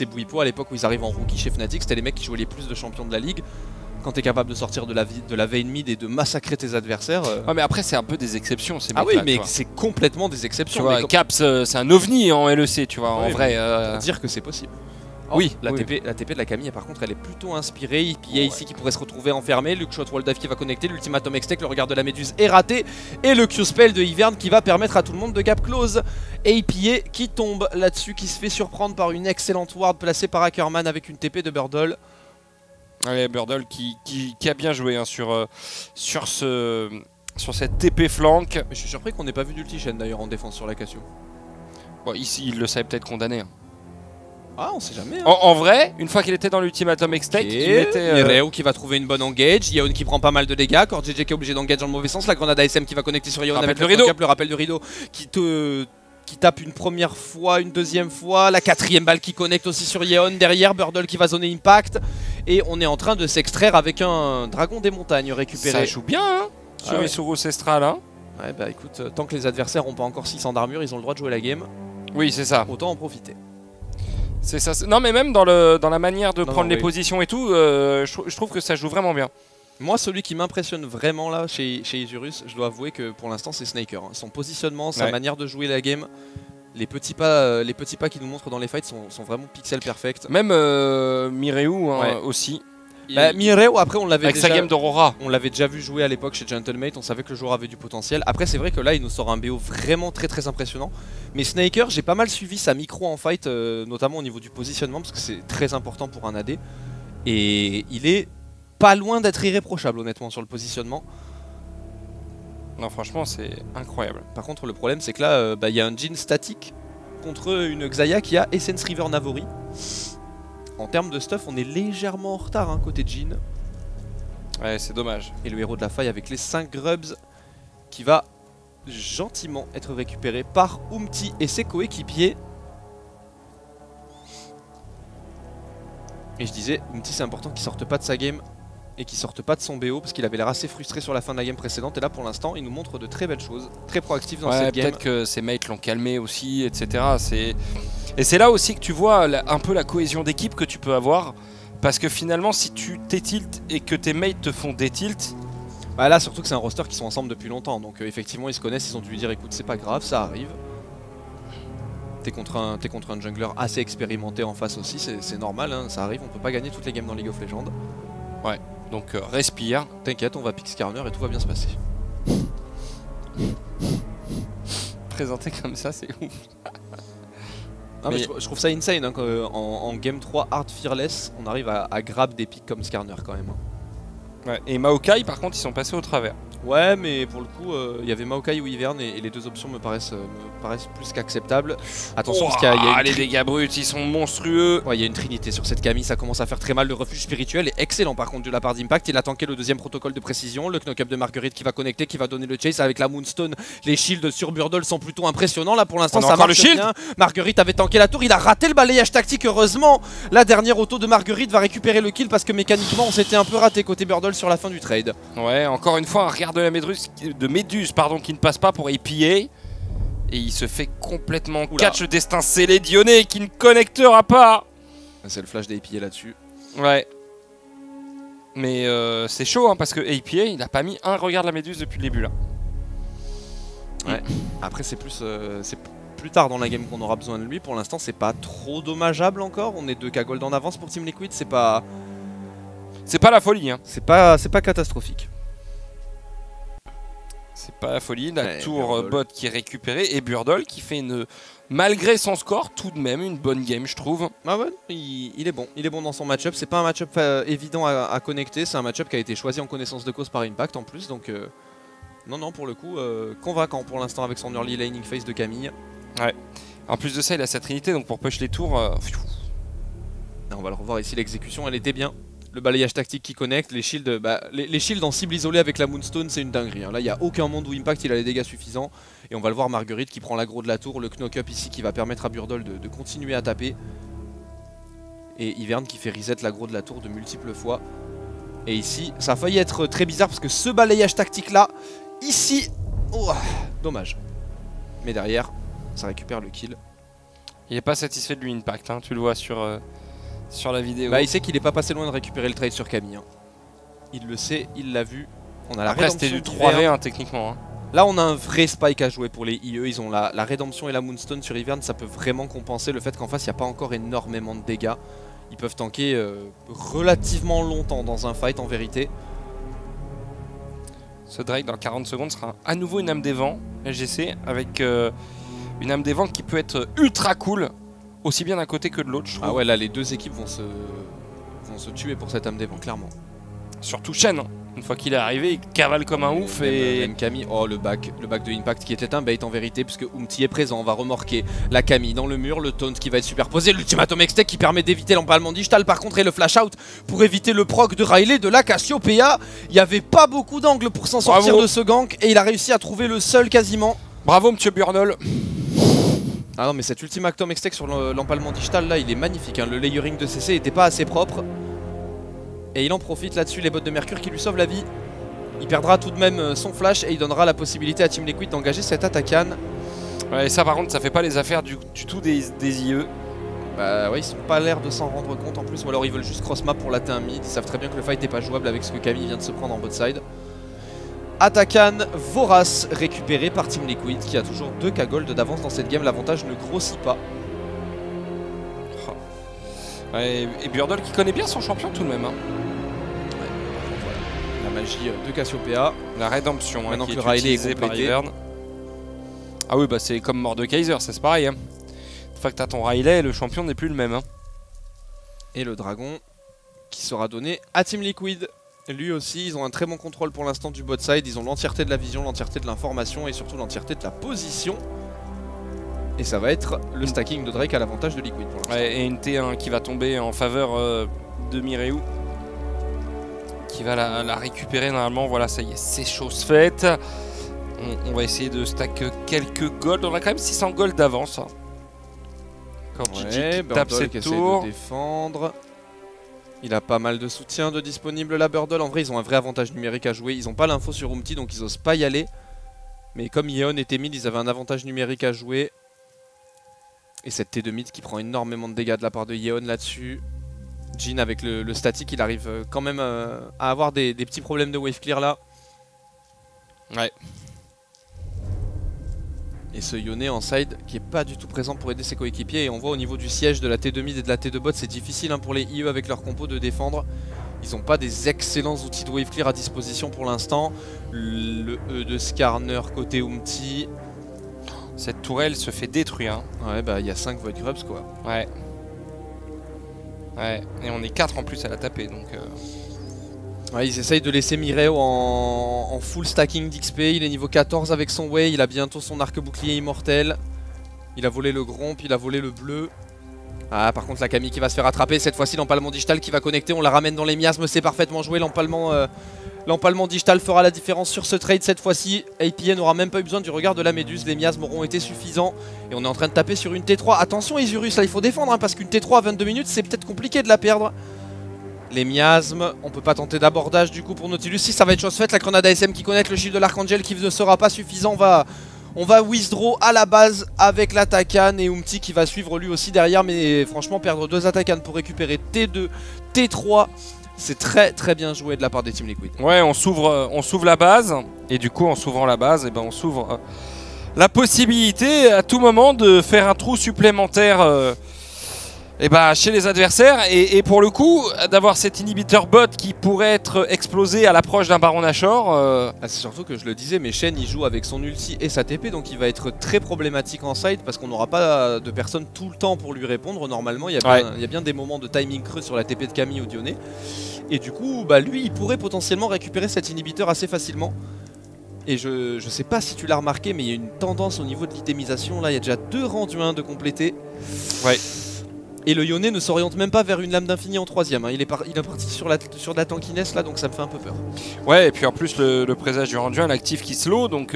et Bouipo à l'époque où ils arrivent en rookie chez Fnatic, c'était les mecs qui jouaient les plus de champions de la ligue. Quand tu es capable de sortir de la vein mid et de massacrer tes adversaires... Ouais, mais après c'est un peu des exceptions ces mecs-là. Ah oui mais c'est complètement des exceptions. Tu vois, Caps c'est un ovni en LEC tu vois, en vrai. Pour dire que c'est possible. Oh, oui, la TP de la Camille par contre elle est plutôt inspirée. Il y a ici qui pourrait se retrouver enfermé. Le shot wall dive qui va connecter, l'ultimatum X-Tech, le regard de la méduse est raté. Et le Q-Spell de Ivern qui va permettre à tout le monde de gap close. Et APA qui tombe là-dessus, qui se fait surprendre par une excellente ward placée par Ackerman avec une TP de Burdle. Allez, Burdle qui a bien joué hein, sur cette TP flank. Mais je suis surpris qu'on n'ait pas vu d'ulti Shen d'ailleurs en défense sur la Cassio. Bon, ici il le savait peut-être condamné. Hein. Ah, on sait jamais. Hein. En vrai, une fois qu'il était dans l'ultimatum X-Tech, il mettait. Ireo qui va trouver une bonne engage. Yeon qui prend pas mal de dégâts. Core GG qui est obligé d'engage dans le mauvais sens. La grenade ASM qui va connecter sur Yeon avec le rideau. Le rappel de rideau qui tape une première fois, une deuxième fois. La quatrième balle qui connecte aussi sur Yeon. Derrière, Burdle qui va zoner Impact. Et on est en train de s'extraire avec un dragon des montagnes récupéré. Ça joue bien hein, sur Isulo Cestral. Hein. Ouais, bah écoute, tant que les adversaires n'ont pas encore 600 d'armure, ils ont le droit de jouer la game. Oui, c'est ça. Autant en profiter. C'est ça. Non, mais même dans la manière de prendre les positions et tout, je trouve que ça joue vraiment bien. Moi, celui qui m'impressionne vraiment là chez Isurus, je dois avouer que pour l'instant c'est Snaker. Hein. Son positionnement, sa manière de jouer la game, les petits pas qu'il nous montre dans les fights sont vraiment pixel perfect. Même Mireu hein, aussi. Bah, Mireu, après on l'avait déjà... Avec sa game d'Aurora. On l'avait déjà vu jouer à l'époque chez Gentlemate, on savait que le joueur avait du potentiel. Après c'est vrai que là il nous sort un BO vraiment très impressionnant. Mais Snaker, j'ai pas mal suivi sa micro en fight, notamment au niveau du positionnement, parce que c'est très important pour un AD. Et il est pas loin d'être irréprochable honnêtement sur le positionnement. Non franchement c'est incroyable. Par contre le problème c'est que là, il y a un Jhin statique contre une Xayah qui a Essence River Navori. En termes de stuff, on est légèrement en retard hein, côté Jhin. Ouais, c'est dommage. Et le héros de la faille avec les 5 grubs qui va gentiment être récupéré par Umti et ses coéquipiers. Et je disais, Umti c'est important qu'il sorte pas de sa game et qu'il sorte pas de son BO parce qu'il avait l'air assez frustré sur la fin de la game précédente. Et là pour l'instant, il nous montre de très belles choses, très proactif dans cette game. Peut-être que ses mates l'ont calmé aussi, etc. Et c'est là aussi que tu vois un peu la cohésion d'équipe que tu peux avoir. Parce que finalement, si tu t'es-tilt et que tes mates te font des tilts... Bah là, surtout que c'est un roster qui sont ensemble depuis longtemps. Donc effectivement, ils se connaissent, ils ont dû lui dire écoute, c'est pas grave, ça arrive. T'es contre un jungler assez expérimenté en face aussi, c'est normal, hein, ça arrive. On peut pas gagner toutes les games dans League of Legends. Ouais, donc respire. T'inquiète, on va pick Skarner et tout va bien se passer. Présenté comme ça, c'est ouf. Ah, mais je trouve ça insane hein, en Game 3 Hard Fearless, on arrive à grab des pics comme Skarner quand même. Hein. Ouais, et Maokai par contre ils sont passés au travers. Ouais, mais pour le coup, il y avait Maokai ou Ivern et les deux options me paraissent plus qu'acceptables. Attention, parce qu'il y a les dégâts bruts, ils sont monstrueux. Ouais, il y a une trinité sur cette Camille, ça commence à faire très mal. Le refuge spirituel est excellent par contre de la part d'Impact. Il a tanké le deuxième protocole de précision. Le knock-up de Marguerite qui va connecter, qui va donner le chase avec la Moonstone. Les shields sur Burdle sont plutôt impressionnants. Là pour l'instant, ça marche bien. Marguerite avait tanké la tour, il a raté le balayage tactique. Heureusement, la dernière auto de Marguerite va récupérer le kill parce que mécaniquement, on s'était un peu raté côté Burdle sur la fin du trade. Ouais, encore une fois, un regard de la Méduse, qui ne passe pas pour APA. Et il se fait complètement catch le destin scellé. Dionné qui ne connectera pas. C'est le flash d'APA là-dessus. Ouais. Mais c'est chaud hein, parce que APA il a pas mis un regard de la Méduse depuis le début là. Ouais. Après c'est plus tard dans la game qu'on aura besoin de lui. Pour l'instant c'est pas trop dommageable encore. On est 2K gold en avance pour Team Liquid. C'est pas la folie hein. C'est pas catastrophique. C'est pas la folie, la tour bot qui est récupérée et Burdle qui fait malgré son score, tout de même une bonne game je trouve. Ah ouais, il est bon dans son match-up. C'est pas un match-up évident à connecter, c'est un match-up qui a été choisi en connaissance de cause par Impact en plus. Donc non, pour le coup, convaincant pour l'instant avec son early laning phase de Camille. Ouais, en plus de ça il a sa trinité donc pour push les tours... On va le revoir ici, l'exécution elle était bien. Le balayage tactique qui connecte, les shields, les shields en cible isolée avec la Moonstone, c'est une dinguerie. Hein. Là, il n'y a aucun monde où Impact il a les dégâts suffisants. Et on va le voir, Marguerite qui prend l'aggro de la tour, le knock-up ici qui va permettre à Burdle de continuer à taper. Et Ivern qui fait reset l'aggro de la tour de multiples fois. Et ici, ça a failli être très bizarre parce que ce balayage tactique là, ici, dommage. Mais derrière, ça récupère le kill. Il n'est pas satisfait de lui Impact, hein. Tu le vois sur la vidéo. Il sait qu'il est pas passé loin de récupérer le trade sur Camille. Hein. Il le sait, il l'a vu. On a la Après c'était du 3v1 techniquement. Hein. Là on a un vrai spike à jouer pour les IE. Ils ont la rédemption et la Moonstone sur Ivern. Ça peut vraiment compenser le fait qu'en face il n'y a pas encore énormément de dégâts. Ils peuvent tanker relativement longtemps dans un fight en vérité. Ce Drake dans 40 secondes sera à nouveau une âme des vents LGC avec une âme des vents qui peut être ultra cool. Aussi bien d'un côté que de l'autre, je trouve. Ah ouais, là les deux équipes vont se tuer pour cette âme des vents, clairement. Surtout Shen, hein. Une fois qu'il est arrivé, il cavale comme un ouf. Même Camille, le back de Impact qui était un bait en vérité, puisque Umti est présent. On va remorquer la Camille dans le mur, le taunt qui va être superposé, l'ultimatum extec qui permet d'éviter l'empalement digital par contre et le flash out pour éviter le proc de Riley de la Cassiopeia. Il n'y avait pas beaucoup d'angles pour s'en sortir de ce gank et il a réussi à trouver le seul quasiment. Bravo monsieur Burnell. Ah non mais cet ultimatum extec sur l'empalement digital là il est magnifique hein. Le layering de CC n'était pas assez propre. Et il en profite là-dessus, les bottes de Mercure qui lui sauvent la vie. Il perdra tout de même son flash et il donnera la possibilité à Team Liquid d'engager cette attaquan. Ouais et ça par contre ça fait pas les affaires du tout des IE. Bah ouais ils sont pas l'air de s'en rendre compte en plus. Ou alors ils veulent juste cross map pour latter un mid. Ils savent très bien que le fight n'est pas jouable avec ce que Camille vient de se prendre en bot side. Attaquan vorace récupéré par Team Liquid qui a toujours 2K gold d'avance dans cette game. L'avantage ne grossit pas. Ouais, et Burdle qui connaît bien son champion tout de même. Hein. Ouais, voilà. La magie de Cassiopeia. La rédemption maintenant qui que est Riley utilisée est par Ivern. Ah oui bah c'est comme Mordekaiser, c'est pareil. Hein. Une fois que t'as ton Riley, le champion n'est plus le même. Hein. Et le dragon qui sera donné à Team Liquid. Lui aussi, ils ont un très bon contrôle pour l'instant du bot side. Ils ont l'entièreté de la vision, l'entièreté de l'information et surtout l'entièreté de la position. Et ça va être le stacking de Drake à l'avantage de Liquid pour l'instant. Ouais, et une T1 qui va tomber en faveur de Mireu. Qui va la récupérer normalement. Voilà, ça y est, c'est chose faite. On va essayer de stack quelques gold. On a quand même 600 gold d'avance. Quand Gigi tape cette tour. De défendre. Il a pas mal de soutien de disponible la Burdle. En vrai, ils ont un vrai avantage numérique à jouer. Ils n'ont pas l'info sur Umti, donc ils osent pas y aller. Mais comme Yeon était mid, ils avaient un avantage numérique à jouer. Et cette T2 mid qui prend énormément de dégâts de la part de Yeon là-dessus. Jin avec le static, il arrive quand même à avoir des petits problèmes de wave clear là. Ouais. Et ce Yone en side qui est pas du tout présent pour aider ses coéquipiers. Et on voit au niveau du siège de la T2 mid et de la T2 bot, c'est difficile hein, pour les IE avec leur compo de défendre. Ils n'ont pas des excellents outils de wave clear à disposition pour l'instant. Le E de Skarner côté Umti. Cette tourelle se fait détruire. Ouais bah il y a 5 Void Grubs quoi. Ouais. Ouais, et on est 4 en plus à la taper donc... Ouais, ils essayent de laisser Mireo en full stacking d'XP. Il est niveau 14 avec son Way. Il a bientôt son arc-bouclier immortel. Il a volé le Gromp, il a volé le bleu. Ah, par contre, la Camille qui va se faire attraper. Cette fois-ci, l'empalement digital qui va connecter. On la ramène dans les miasmes. C'est parfaitement joué. L'empalement digital fera la différence sur ce trade cette fois-ci. APA n'aura même pas eu besoin du regard de la méduse. Les miasmes auront été suffisants. Et on est en train de taper sur une T3. Attention, Isurus, là, il faut défendre. Hein, parce qu'une T3 à 22 minutes, c'est peut-être compliqué de la perdre. Les miasmes, on peut pas tenter d'abordage du coup pour Nautilus. Si ça va être chose faite, la grenade ASM qui connecte le shield de l'Archangel qui ne sera pas suffisant. On va withdraw à la base avec l'attaquant et Umti qui va suivre lui aussi derrière. Mais franchement, perdre 2 attaquants pour récupérer T2, T3, c'est très très bien joué de la part des Team Liquid. Ouais, on s'ouvre la base et du coup en s'ouvrant la base, on s'ouvre la possibilité à tout moment de faire un trou supplémentaire chez les adversaires et pour le coup d'avoir cet inhibiteur bot qui pourrait être explosé à l'approche d'un Baron Nashor. C'est surtout que je le disais, mais Shen il joue avec son ulti et sa TP, donc il va être très problématique en side parce qu'on n'aura pas de personne tout le temps pour lui répondre. Normalement il y a bien des moments de timing creux sur la TP de Camille ou Dioné. Et du coup lui il pourrait potentiellement récupérer cet inhibiteur assez facilement. Et je sais pas si tu l'as remarqué, mais il y a une tendance au niveau de l'itémisation. Là il y a déjà 2 rendus 1 de compléter. Ouais. Et le Yone ne s'oriente même pas vers une lame d'infini en 3ème. Hein. Il est parti sur de la tankiness là, donc ça me fait un peu peur. Ouais, et puis en plus le présage du rendu 1, l'actif qui slow, donc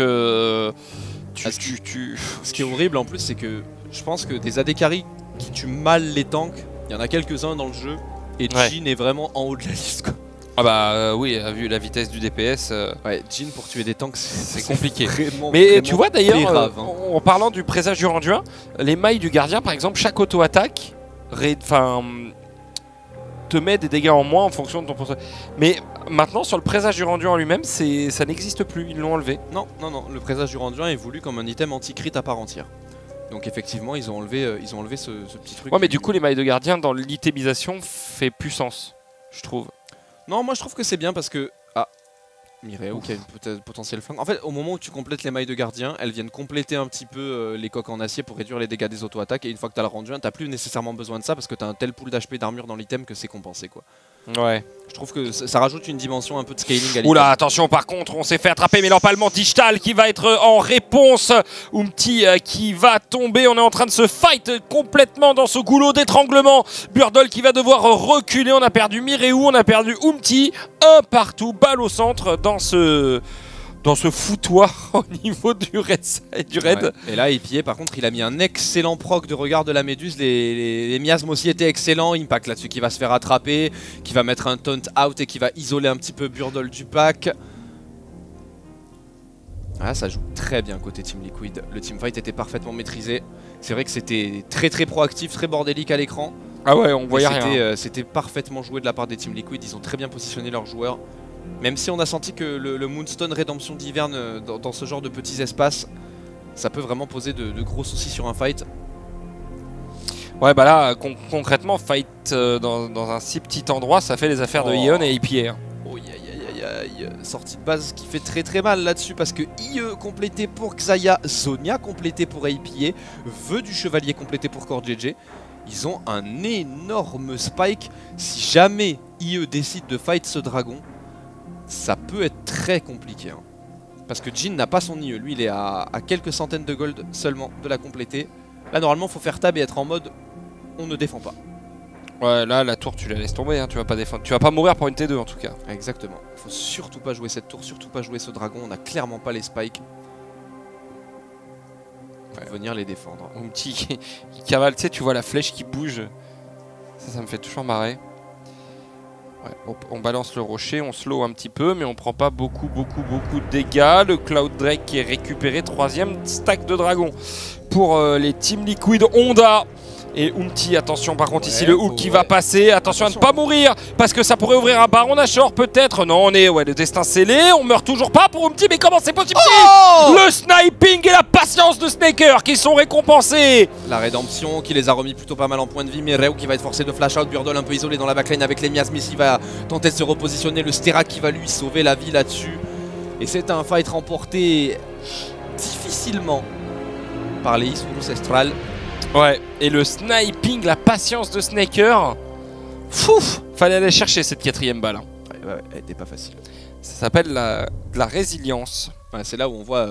Ce qui est horrible en plus, c'est que je pense que des AD carry qui tuent mal les tanks, il y en a quelques-uns dans le jeu, et Jhin est vraiment en haut de la liste quoi. Ah bah oui, vu la vitesse du DPS. Ouais, Jhin pour tuer des tanks c'est compliqué. Mais tu vois d'ailleurs, en parlant du présage du rendu 1, les mailles du gardien par exemple, chaque auto-attaque te met des dégâts en moins en fonction de ton pourcentage. Mais maintenant sur le présage du rendu en lui-même, ça n'existe plus, ils l'ont enlevé. Non, le présage du rendu 1 est voulu comme un item anti-crit à part entière. Donc effectivement ils ont enlevé ce petit truc. Ouais mais du coup les mailles de gardien dans l'itemisation fait plus sens, je trouve. Non, moi je trouve que c'est bien parce que... Ah, Mireo qui a une potentielle flingue. En fait, au moment où tu complètes les mailles de gardien, elles viennent compléter un petit peu les coques en acier pour réduire les dégâts des auto-attaques. Et une fois que tu as le rendu 1, tu n'as plus nécessairement besoin de ça parce que tu as un tel pool d'HP d'armure dans l'item que c'est compensé quoi. Ouais. Je trouve que ça rajoute une dimension un peu de scaling à l'item. Oula, attention par contre, on s'est fait attraper, mais l'empalement digital qui va être en réponse. Umti qui va tomber, on est en train de se fight complètement dans ce goulot d'étranglement. Burdle qui va devoir reculer, on a perdu Mireu, on a perdu Umti. Un partout, balle au centre dans ce foutoir au niveau du raid. Ouais. Et là, Epié, par contre, il a mis un excellent proc de regard de la méduse. Les miasmes aussi étaient excellents. Impact là-dessus qui va se faire attraper, qui va mettre un taunt out et qui va isoler un petit peu Burdle du pack. Ah, ça joue très bien côté Team Liquid. Le teamfight était parfaitement maîtrisé. C'est vrai que c'était très proactif, très bordélique à l'écran. Ah ouais, on voyait rien. C'était parfaitement joué de la part des Team Liquid. Ils ont très bien positionné leurs joueurs. Même si on a senti que le Moonstone Rédemption d'Hiverne dans ce genre de petits espaces, ça peut vraiment poser de gros soucis sur un fight. Ouais bah là concrètement fight dans un si petit endroit, ça fait les affaires de Ion et IPA. Hein. Oh aïe, sortie de base qui fait très mal là-dessus parce que IE complété pour Xayah, Zhonya complété pour IPA, Vœu du Chevalier complété pour Core JJ. Ils ont un énorme spike. Si jamais IE décide de fight ce dragon, ça peut être très compliqué. Hein. Parce que Jhin n'a pas son IE. Lui, il est à quelques centaines de gold seulement de la compléter. Là, normalement, il faut faire tab et être en mode on ne défend pas. Ouais, là, la tour, tu la laisses tomber. Hein. Tu vas pas défendre. Tu vas pas mourir pour une T2 en tout cas. Exactement. Il faut surtout pas jouer cette tour, surtout pas jouer ce dragon. On a clairement pas les spikes. Pour venir les défendre. Un petit qui cavale, tu sais, tu vois la flèche qui bouge. Ça me fait toujours marrer. Ouais, on balance le rocher, on slow un petit peu, mais on prend pas beaucoup de dégâts. Le Cloud Drake qui est récupéré, 3ème stack de dragon pour les Team Liquid Honda. Et Umti, attention par contre ici le hook qui va passer, attention à ne pas mourir parce que ça pourrait ouvrir un Baron Nashor peut-être. Non, on est le destin scellé, on meurt toujours pas pour Umti, mais comment c'est possible? Le sniping et la patience de Snaker qui sont récompensés. La rédemption qui les a remis plutôt pas mal en point de vie, mais Reu qui va être forcé de flash out, Burdle un peu isolé dans la backline avec les miasmes ici, va tenter de se repositionner, le Sterak qui va lui sauver la vie là-dessus. Et c'est un fight remporté difficilement par les Isurus Estral. Ouais, et le sniping, la patience de Snaker. Fouf, fallait aller chercher cette 4ème balle. Hein. elle était pas facile. Ça s'appelle de la résilience. Ouais, c'est là où on voit,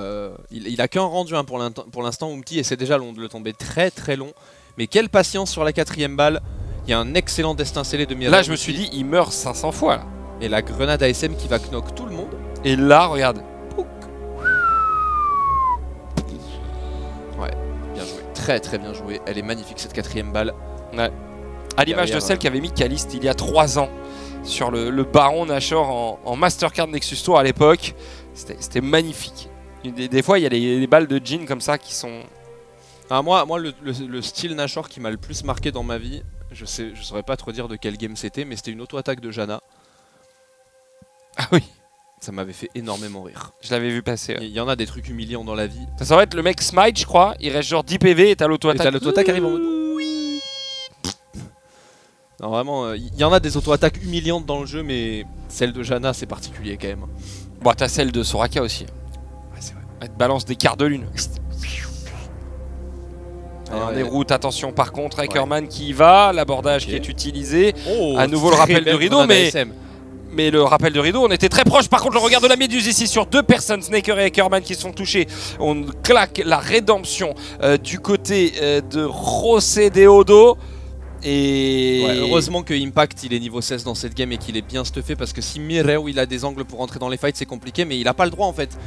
il a qu'un rendu hein, pour l'instant, Umti, et c'est déjà long de le tomber, très très long. Mais quelle patience sur la 4ème balle. Il y a un excellent destin scellé de Mireille. Là je me suis dit, il meurt 500 fois là. Et la grenade ASM qui va knock tout le monde. Et là, regarde. Ouais, bien joué, très très bien joué. Elle est magnifique cette 4ème balle. Ouais. À l'image de celle qu'avait mis Caliste il y a 3 ans sur le Baron Nashor en Mastercard Nexus Tour à l'époque. C'était magnifique. Des fois, il y a les balles de Jhin comme ça qui sont... Ah, moi le style Nashor qui m'a le plus marqué dans ma vie, je saurais pas trop dire de quel game c'était, mais c'était une auto-attaque de Janna. Ah oui. Ça m'avait fait énormément rire. Je l'avais vu passer. Il y en a des trucs humiliants dans la vie. Ça va être le mec smite, je crois. Il reste genre 10 PV et t'as l'auto-attaque. Et t'as l'auto-attaque arrive en mode... Non, vraiment, il y en a des auto-attaques humiliantes dans le jeu, mais celle de Janna, c'est particulier quand même. Bon, t'as celle de Soraka aussi. Ouais, c'est vrai. Elle te balance des quarts de lune. Alors, des routes, attention par contre, Ackerman qui y va, l'abordage qui est utilisé. Oh, à nouveau le rappel de rideau, mais le rappel de rideau, on était très proche. Par contre, le regard de la méduse ici sur 2 personnes, Snaker et Ackerman qui se font toucher. On claque la rédemption du côté de José Deodo. Et ouais, heureusement que Impact il est niveau 16 dans cette game et qu'il est bien stuffé, parce que si Mireille il a des angles pour entrer dans les fights c'est compliqué, mais il a pas le droit en fait.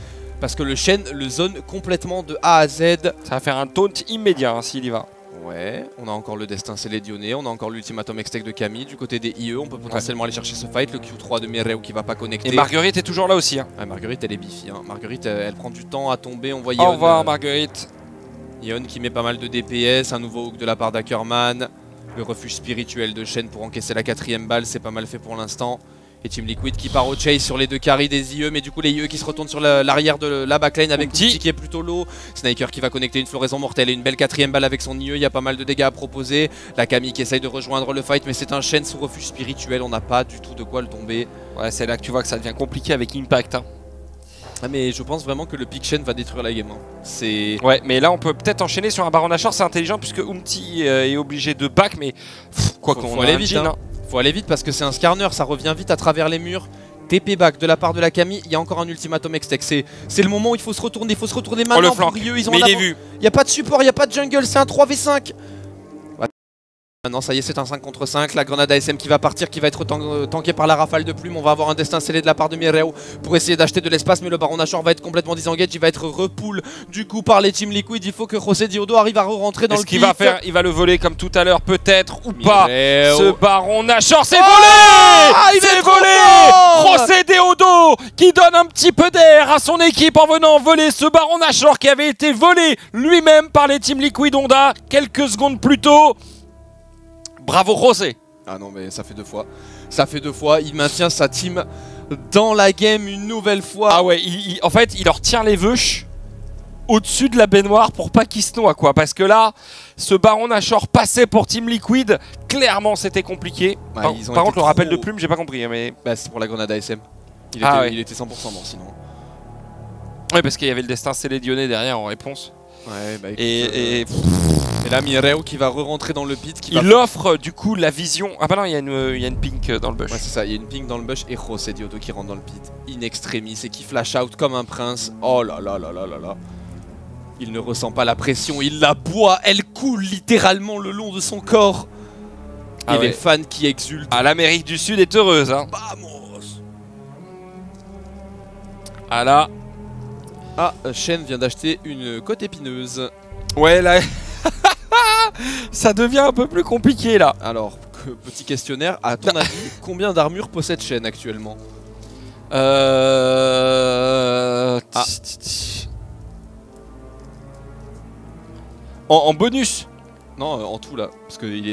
Parce que le Shen le zone complètement de A à Z. Ça va faire un taunt immédiat hein, s'il y va. Ouais, on a encore le destin scellé d'Ioné, on a encore l'ultimatum extech de Camille. Du côté des IE, on peut potentiellement aller chercher ce fight. Le Q3 de Mireille qui va pas connecter. Et Marguerite est toujours là aussi. Hein. Ouais, Marguerite elle est bifi. Hein. Marguerite elle prend du temps à tomber. On voit Au revoir Marguerite. Yeon qui met pas mal de DPS. Un nouveau hook de la part d'Ackerman. Le refuge spirituel de Shen pour encaisser la 4ème balle, c'est pas mal fait pour l'instant. Et Team Liquid qui part au chase sur les 2 carries des IE, mais du coup les IE qui se retournent sur l'arrière de la backline avec Umti qui est plutôt low. Snaker qui va connecter une floraison mortelle et une belle 4ème balle avec son IE, il y a pas mal de dégâts à proposer. La Camille qui essaye de rejoindre le fight, mais c'est un Shen sous refuge spirituel, on n'a pas du tout de quoi le tomber. Ouais, c'est là que tu vois que ça devient compliqué avec Impact. Hein. Ah, mais je pense vraiment que le pick Shen va détruire la game. Hein. C'est... Ouais, mais là on peut peut-être enchaîner sur un Baron Nashor, c'est intelligent puisque Umti est obligé de back, mais quoi qu'on faut aller vite. Hein. Faut aller vite parce que c'est un scarner, ça revient vite à travers les murs. TP back de la part de la Camille, il y a encore un ultimatum extech. C'est le moment où il faut se retourner maintenant. Le flanc, ils ont mais il est vu. Il n'y a pas de support, il n'y a pas de jungle, c'est un 3v5. Maintenant ça y est, c'est un 5 contre 5, la grenade ASM qui va partir, qui va être tankée par la rafale de plumes. On va avoir un destin scellé de la part de Mireille pour essayer d'acheter de l'espace, mais le Baron Nashor va être complètement disengage, il va être repull du coup par les Team Liquid. Il faut que José Deodo arrive à rentrer dans le qu'il va faire, il va le voler comme tout à l'heure peut-être ou pas. Ce Baron Nashor c'est volé. C'est volé. José Deodo qui donne un petit peu d'air à son équipe en venant voler ce Baron Nashor qui avait été volé lui-même par les Team Liquid Honda quelques secondes plus tôt. Bravo José. Ah non mais ça fait 2 fois. Ça fait 2 fois, il maintient sa team dans la game une nouvelle fois. Ah ouais, en fait il leur tient les vœux au-dessus de la baignoire pour pas qu'il se noie quoi. Parce que là, ce Baron Nashor passait pour Team Liquid, clairement c'était compliqué. Ouais, par contre le rappel de plume j'ai pas compris mais... Bah c'est pour la grenade ASM. Il était 100% mort sinon. Ouais parce qu'il y avait le destin scellé d'Ioné derrière en réponse. Ouais bah écoute, et là Mireille qui va re-rentrer dans le pit. Il offre du coup la vision. Ah bah non, il y a une pink dans le bush. Ouais c'est ça, il y a une pink dans le bush et José Deodo qui rentre dans le pit. In extremis et qui flash out comme un prince. Oh là là là là là là. Il ne ressent pas la pression, il la boit, elle coule littéralement le long de son corps. Et les fans qui exultent. Ah, l'Amérique du Sud est heureuse hein. Vamos. Ah là. Ah, Shen vient d'acheter une côte épineuse. Ouais là. Ça devient un peu plus compliqué là. Alors, petit questionnaire, à ton avis, combien d'armure possède Shen actuellement? En bonus? Non, en tout là, parce qu'il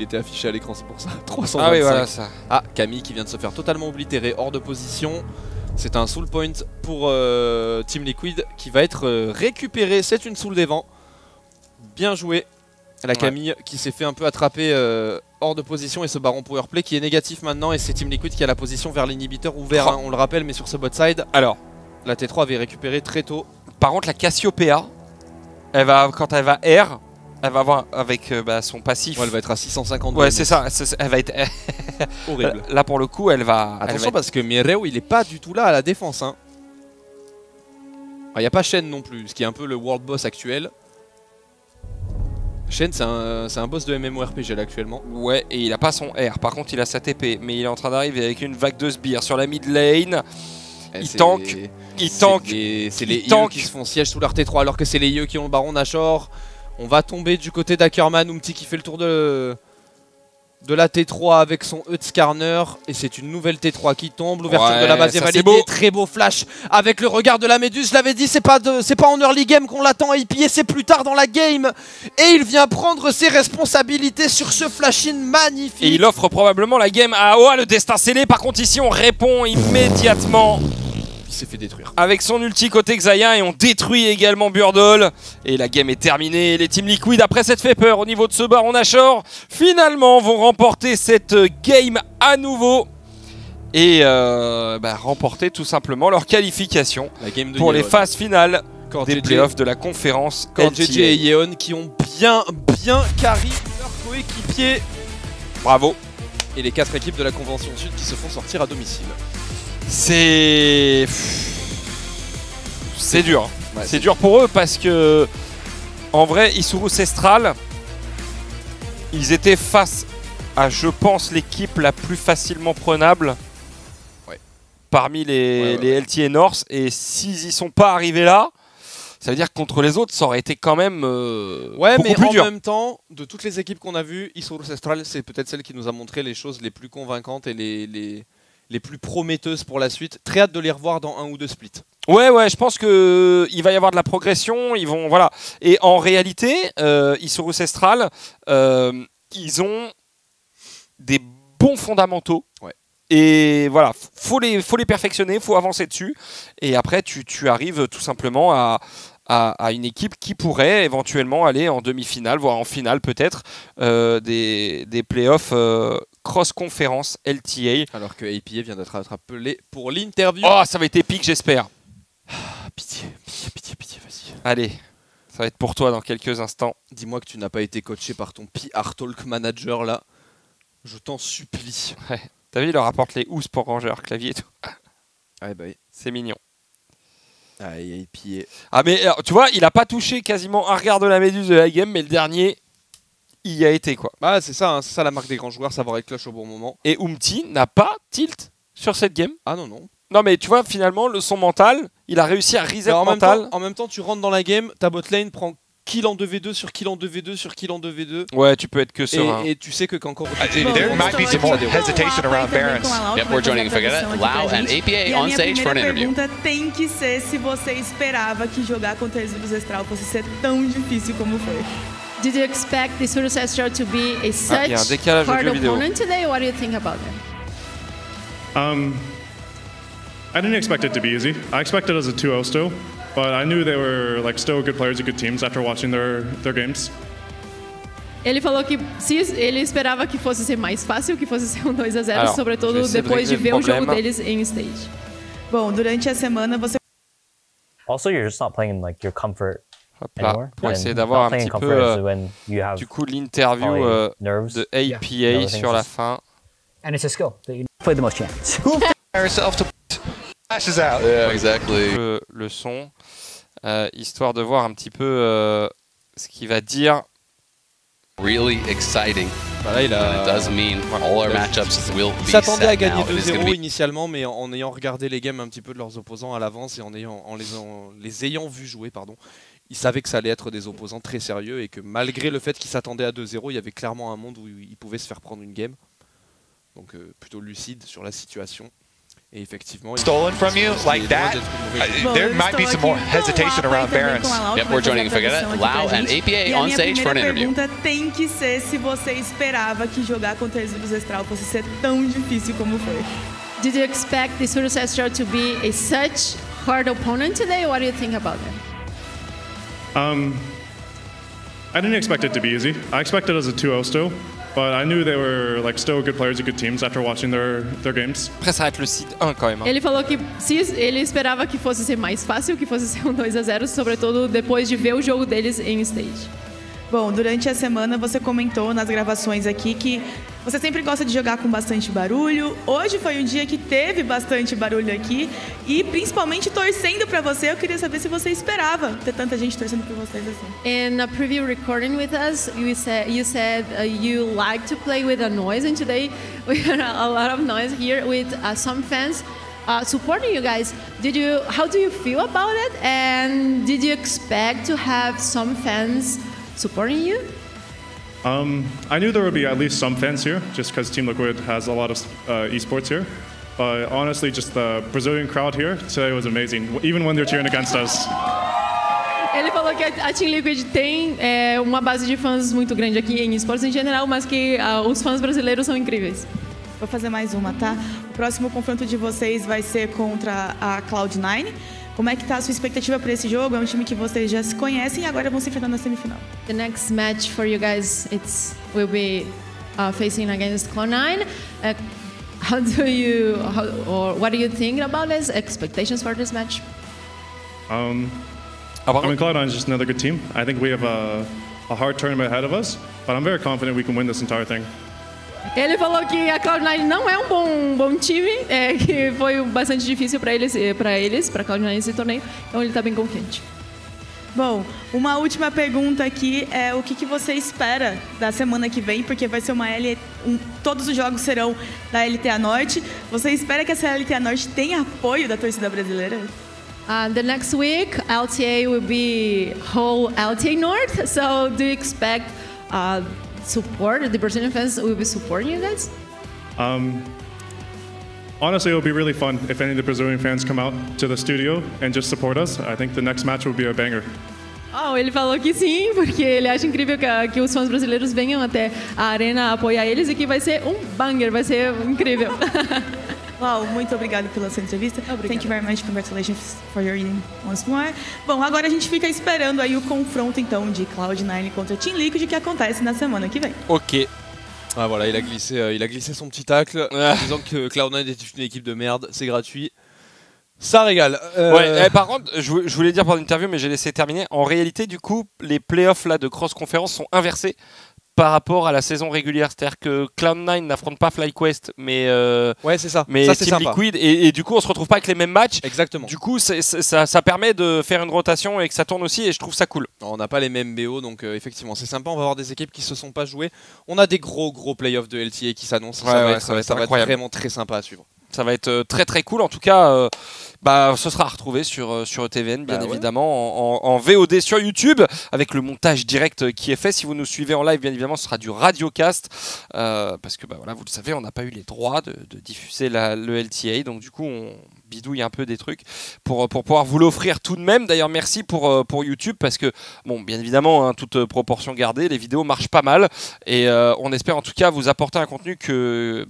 était affiché à l'écran, c'est pour ça. 325. Ah oui, voilà ça. Ah, Camille qui vient de se faire totalement oblitérer, hors de position. C'est un soul point pour Team Liquid qui va être récupéré. C'est une soul des vents. Bien joué. La Camille qui s'est fait un peu attraper hors de position et ce Baron Powerplay qui est négatif maintenant. Et c'est Team Liquid qui a la position vers l'inhibiteur ouvert, hein, on le rappelle, mais sur ce bot side. Alors, la T3 avait récupéré très tôt. Par contre, la Cassiopeia, quand elle va R, elle va avoir avec son passif. Ouais, elle va être à 650. Ouais, c'est ça. Elle va être horrible. Là pour le coup, elle va. Attention parce que Mireu, il est pas du tout là à la défense. Hein. Il n'y a pas Shen non plus, ce qui est un peu le world boss actuel. Shen, c'est un boss de MMORPG là actuellement. Ouais, et il a pas son R. Par contre, il a sa TP, mais il est en train d'arriver avec une vague de sbires sur la mid lane. Il tank. C'est les IE qui se font siège sous leur T3 alors que c'est les IE qui ont le baron Nashor. On va tomber du côté d'Ackerman, Umti qui fait le tour de la T3 avec son Skarner. Et c'est une nouvelle T3 qui tombe. L'ouverture de la base est validée. Très beau flash avec le regard de la Méduse. Je l'avais dit, c'est pas en early game qu'on l'attend à IPA, c'est plus tard dans la game. Et il vient prendre ses responsabilités sur ce flash-in magnifique. Et il offre probablement la game à AOA, le destin scellé. Par contre, ici, on répond immédiatement. Il s'est fait détruire avec son ulti côté Xayah et on détruit également Burdol. Et la game est terminée. Les Team Liquid, après cette fait peur au niveau de ce baron Nashor, finalement vont remporter cette game à nouveau. Et remporter tout simplement leur qualification pour les phases finales des playoffs de la conférence. JJ et Yeon qui ont bien carry leur coéquipier. Bravo. Et les 4 équipes de la Convention Sud qui se font sortir à domicile. C'est dur. Ouais, c'est dur pour eux parce que en vrai, Isuru Cestral, ils étaient face à, je pense, l'équipe la plus facilement prenable parmi les LTA North. Et s'ils y sont pas arrivés là, ça veut dire que contre les autres, ça aurait été quand même beaucoup plus dur. En même temps, de toutes les équipes qu'on a vues, Isuru Cestral, c'est peut-être celle qui nous a montré les choses les plus convaincantes et les plus prometteuses pour la suite. Très hâte de les revoir dans 1 ou 2 splits. Ouais, je pense qu'il va y avoir de la progression. Ils vont, voilà. Et en réalité, Isuru Cestral, ils ont des bons fondamentaux. Ouais. Et voilà, faut les perfectionner, faut avancer dessus. Et après, tu arrives tout simplement à une équipe qui pourrait éventuellement aller en demi-finale, voire en finale peut-être, des playoffs cross-conférence LTA. Alors que APA vient d'être appelé pour l'interview. Oh, ça va être épique, j'espère. Pitié, vas-y. Allez, ça va être pour toi dans quelques instants. Dis-moi que tu n'as pas été coaché par ton PR Talk Manager là. Je t'en supplie. Ouais. T'as vu, il leur apporte les housses pour ranger leur clavier et tout. Ouais, bah oui. C'est mignon. Aïe, APA. Ah mais alors, tu vois, il a pas touché quasiment un regard de la Méduse de la game, mais le dernier, il y a été quoi. Bah c'est ça la marque des grands joueurs, savoir être clutch au bon moment. Et Umti n'a pas tilt sur cette game. Ah non. Non mais tu vois, finalement, son mental, il a réussi à reset mental. En même temps, tu rentres dans la game, ta bot lane prend kill en 2v2 sur kill en 2v2 sur kill en 2v2. Ouais, tu peux être que serein. Et tu sais que quand there might be some more hesitation around Barons. Yep, we're joining Fagata, Lau and APA on stage for an interview. A minha pergunta tem que ser se você esperava que jogar contra a Isuru Cestral fosse ser tão difícil como foi. Did you expect the Isuru Cestral to be a such hard opponent today? What do you think about them? I didn't expect it to be easy. I expected it as a 2-0 still, but I knew they were still good players and good teams after watching their games. Ele falou que ele esperava que fosse ser mais fácil, que fosse ser 2-0, sobretudo depois de ver o jogo deles em stage. Bom, durante a semana você Also, you're just not playing in your comfort anymore. Pour essayer d'avoir un petit peu du coup l'interview de APA sur la fin. And it's a skill that you play the most chance. Herself to flashes out. Yeah, exactly. Le son, histoire de voir un petit peu ce qu'il va dire. Really exciting. Voilà, il s'attendait à gagner 2-0 initialement, mais en ayant regardé les games un petit peu de leurs opposants à l'avance et en les ayant vus jouer, ils savaient que ça allait être des opposants très sérieux et que malgré le fait qu'ils s'attendaient à 2-0, il y avait clairement un monde où ils pouvaient se faire prendre une game. Donc plutôt lucide sur la situation. Et effectivement, stolen from you like that. There might be some more hesitation around Barons. Yep, we're joining Fagata, Lau and APA on stage for an interview. A minha pergunta tem que ser se você esperava que jogar contra a Isuru Cestral fosse ser tão difícil como foi. Did you expect the Isuru Cestral to be a such hard opponent today? What do you think about them? I didn't expect it to be easy. I expected it as a 2-0 still. But I knew they were still good players and good teams after watching their games. Après ça va être le seed 1 quand même. Ele falou que ele esperava que fosse ser mais fácil, que fosse ser 2-0, sobretudo depois de ver o jogo deles em stage. Bom, durante a semana você comentou nas gravações aqui que você sempre gosta de jogar com bastante barulho. Hoje foi um dia que teve bastante barulho aqui e principalmente torcendo para você. Eu queria saber se você esperava ter tanta gente torcendo por vocês assim. In a preview recording with us, you said you like to play with a noise, and today we had a lot of noise here with some fans supporting you guys. How do you feel about it? And did you expect to have some fans supporting you? I knew there would be at least some fans here, just because Team Liquid has a lot of esports here. But honestly, just the Brazilian crowd here today was amazing, even when they're cheering against us. Ele falou que a Team Liquid tem uma base de fãs muito grande aqui em esportes em geral, mas que os fãs brasileiros são incríveis. Vou fazer mais uma, tá? O próximo confronto de vocês vai ser contra a Cloud9. Como é que tá a sua expectativa para esse jogo? É um time que vocês já se conhecem e agora vão se enfrentar na semifinal. The next match for you guys will be facing against Cloud9. What do you think about this? Expectations for this match? I mean, Cloud9 is just another good team. I think we have a hard tournament ahead of us, but I'm very confident we can win this entire thing. Ele falou que a Cloud9 não é um bom time, que foi bastante difícil para Cloud9 esse torneio, então ele está bem confiante. Bom, uma última pergunta aqui é o que você espera da semana que vem, porque vai ser uma todos os jogos serão da LTA Norte. Você espera que essa LTA Norte tenha apoio da torcida brasileira? The next week, LTA will be whole LTA North, so do you expect support? The Brazilian fans will be supporting you guys? Honestly, it will be really fun if any of the Brazilian fans come out to the studio and just support us. I think the next match will be a banger. Ele falou que sim, porque ele acha incrível que os fãs brasileiros venham até a arena apoiar eles e que vai ser um banger, vai ser incrível. Wow, muito obrigada pela sua entrevista. Obrigada. Thank you very much. Congratulations for your evening once more. Bom, agora a gente fica esperando aí o confronto então de Cloud9 contra Team Liquid que acontece na semana que vem. Ok. Ah voilà, il a glissé son petit tacle en disant que Cloud9 est une équipe de merde, c'est gratuit. Ça régale. Ouais, par contre, je voulais dire pendant l'interview, mais j'ai laissé terminer. En réalité, du coup, les playoffs là, de cross-conférence sont inversés par rapport à la saison régulière. C'est-à-dire que Cloud9 n'affronte pas FlyQuest, mais, ouais, c'est ça. mais ça, c'est Team sympa. Liquid. Et du coup, on se retrouve pas avec les mêmes matchs. Exactement. Du coup, ça permet de faire une rotation et que ça tourne aussi, et je trouve ça cool. On n'a pas les mêmes BO, donc effectivement, c'est sympa. On va avoir des équipes qui se sont pas jouées. On a des gros playoffs de LTA qui s'annoncent. Ouais, ça va être vraiment très sympa à suivre. Ça va être très très cool. En tout cas, ce sera retrouvé sur ETVN, bien évidemment, en VOD sur YouTube, avec le montage direct qui est fait. Si vous nous suivez en live, bien évidemment, ce sera du radiocast. Parce que voilà, vous le savez, on n'a pas eu les droits de diffuser le LTA. Donc du coup, on bidouille un peu des trucs pour pouvoir vous l'offrir tout de même. D'ailleurs, merci pour YouTube, parce que, bon, bien évidemment, toute proportion gardée, les vidéos marchent pas mal. Et on espère en tout cas vous apporter un contenu que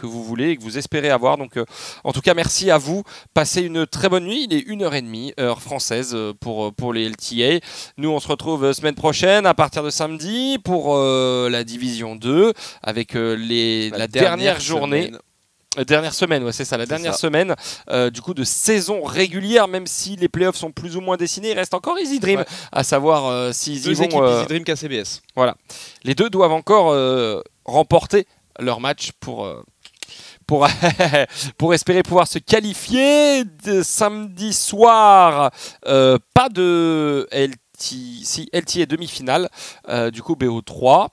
vous voulez et que vous espérez avoir. Donc en tout cas, merci à vous. Passez une très bonne nuit. Il est 1h30 heure française pour les LTA. Nous, on se retrouve semaine prochaine à partir de samedi pour la Division 2 avec la dernière journée. Dernière semaine, ouais, c'est ça, la dernière semaine du coup de saison régulière, même si les playoffs sont plus ou moins dessinés, il reste encore Easy Dream à savoir s'ils y vont. Easy Dream KCBS. Voilà, les deux doivent encore remporter leur match pour espérer pouvoir se qualifier. Samedi soir, pas de LTA demi-finale, du coup BO3.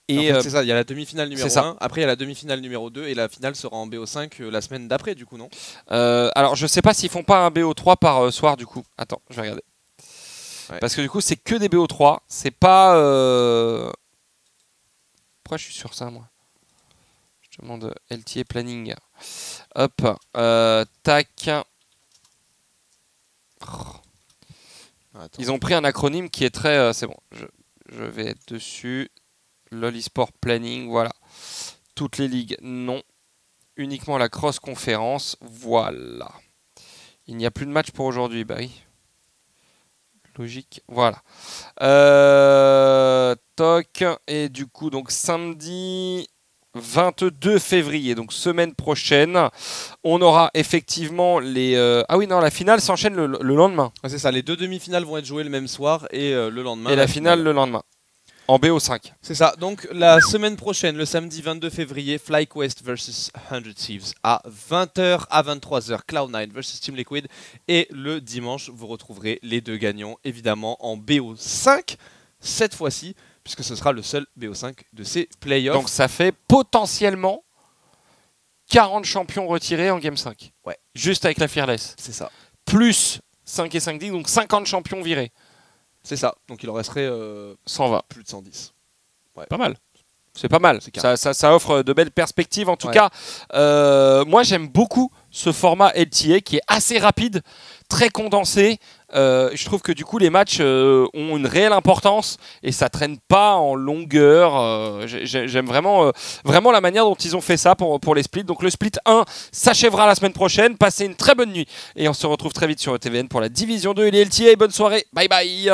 Et en fait, c'est ça, il y a la demi-finale numéro 1, après il y a la demi-finale numéro 2 et la finale sera en BO5 la semaine d'après, du coup, non? Alors je sais pas s'ils font pas un BO3 par soir, du coup. Attends, je vais regarder. Ouais. Parce que du coup c'est que des BO3, c'est pas... Pourquoi je suis sur ça, moi? Je demande LTA planning. Hop, tac. Ils ont pris un acronyme qui est très... c'est bon, je vais être dessus. LoL eSport Planning, voilà. Toutes les ligues, non. Uniquement la cross-conférence, voilà. Il n'y a plus de match pour aujourd'hui, bah oui. Logique, voilà. Toc, et du coup, donc samedi 22 février, donc semaine prochaine, on aura effectivement les... Ah oui, non, la finale s'enchaîne le lendemain. Ouais, c'est ça, les deux demi-finales vont être jouées le même soir et le lendemain. Et la finale le lendemain. En BO5. C'est ça. Donc la semaine prochaine, le samedi 22 février, FlyQuest vs 100 Thieves à 20h à 23h, Cloud9 vs Team Liquid. Et le dimanche, vous retrouverez les deux gagnants, évidemment, en BO5, cette fois-ci, puisque ce sera le seul BO5 de ces playoffs. Donc ça fait potentiellement 40 champions retirés en Game 5. Ouais. Juste avec la Fearless. C'est ça. Plus 5 et 5 dix, donc 50 champions virés. C'est ça. Donc il en resterait 120. plus de 110. Ouais. Pas mal. C'est pas mal. C'est Ça offre de belles perspectives. En tout Ouais. cas, moi j'aime beaucoup ce format LTA qui est assez rapide, très condensé. Je trouve que du coup les matchs ont une réelle importance et ça traîne pas en longueur. J'aime vraiment la manière dont ils ont fait ça pour les splits. Donc le split 1 s'achèvera la semaine prochaine. Passez une très bonne nuit et on se retrouve très vite sur ETVN pour la division 2 et les LTA. Bonne soirée. Bye bye.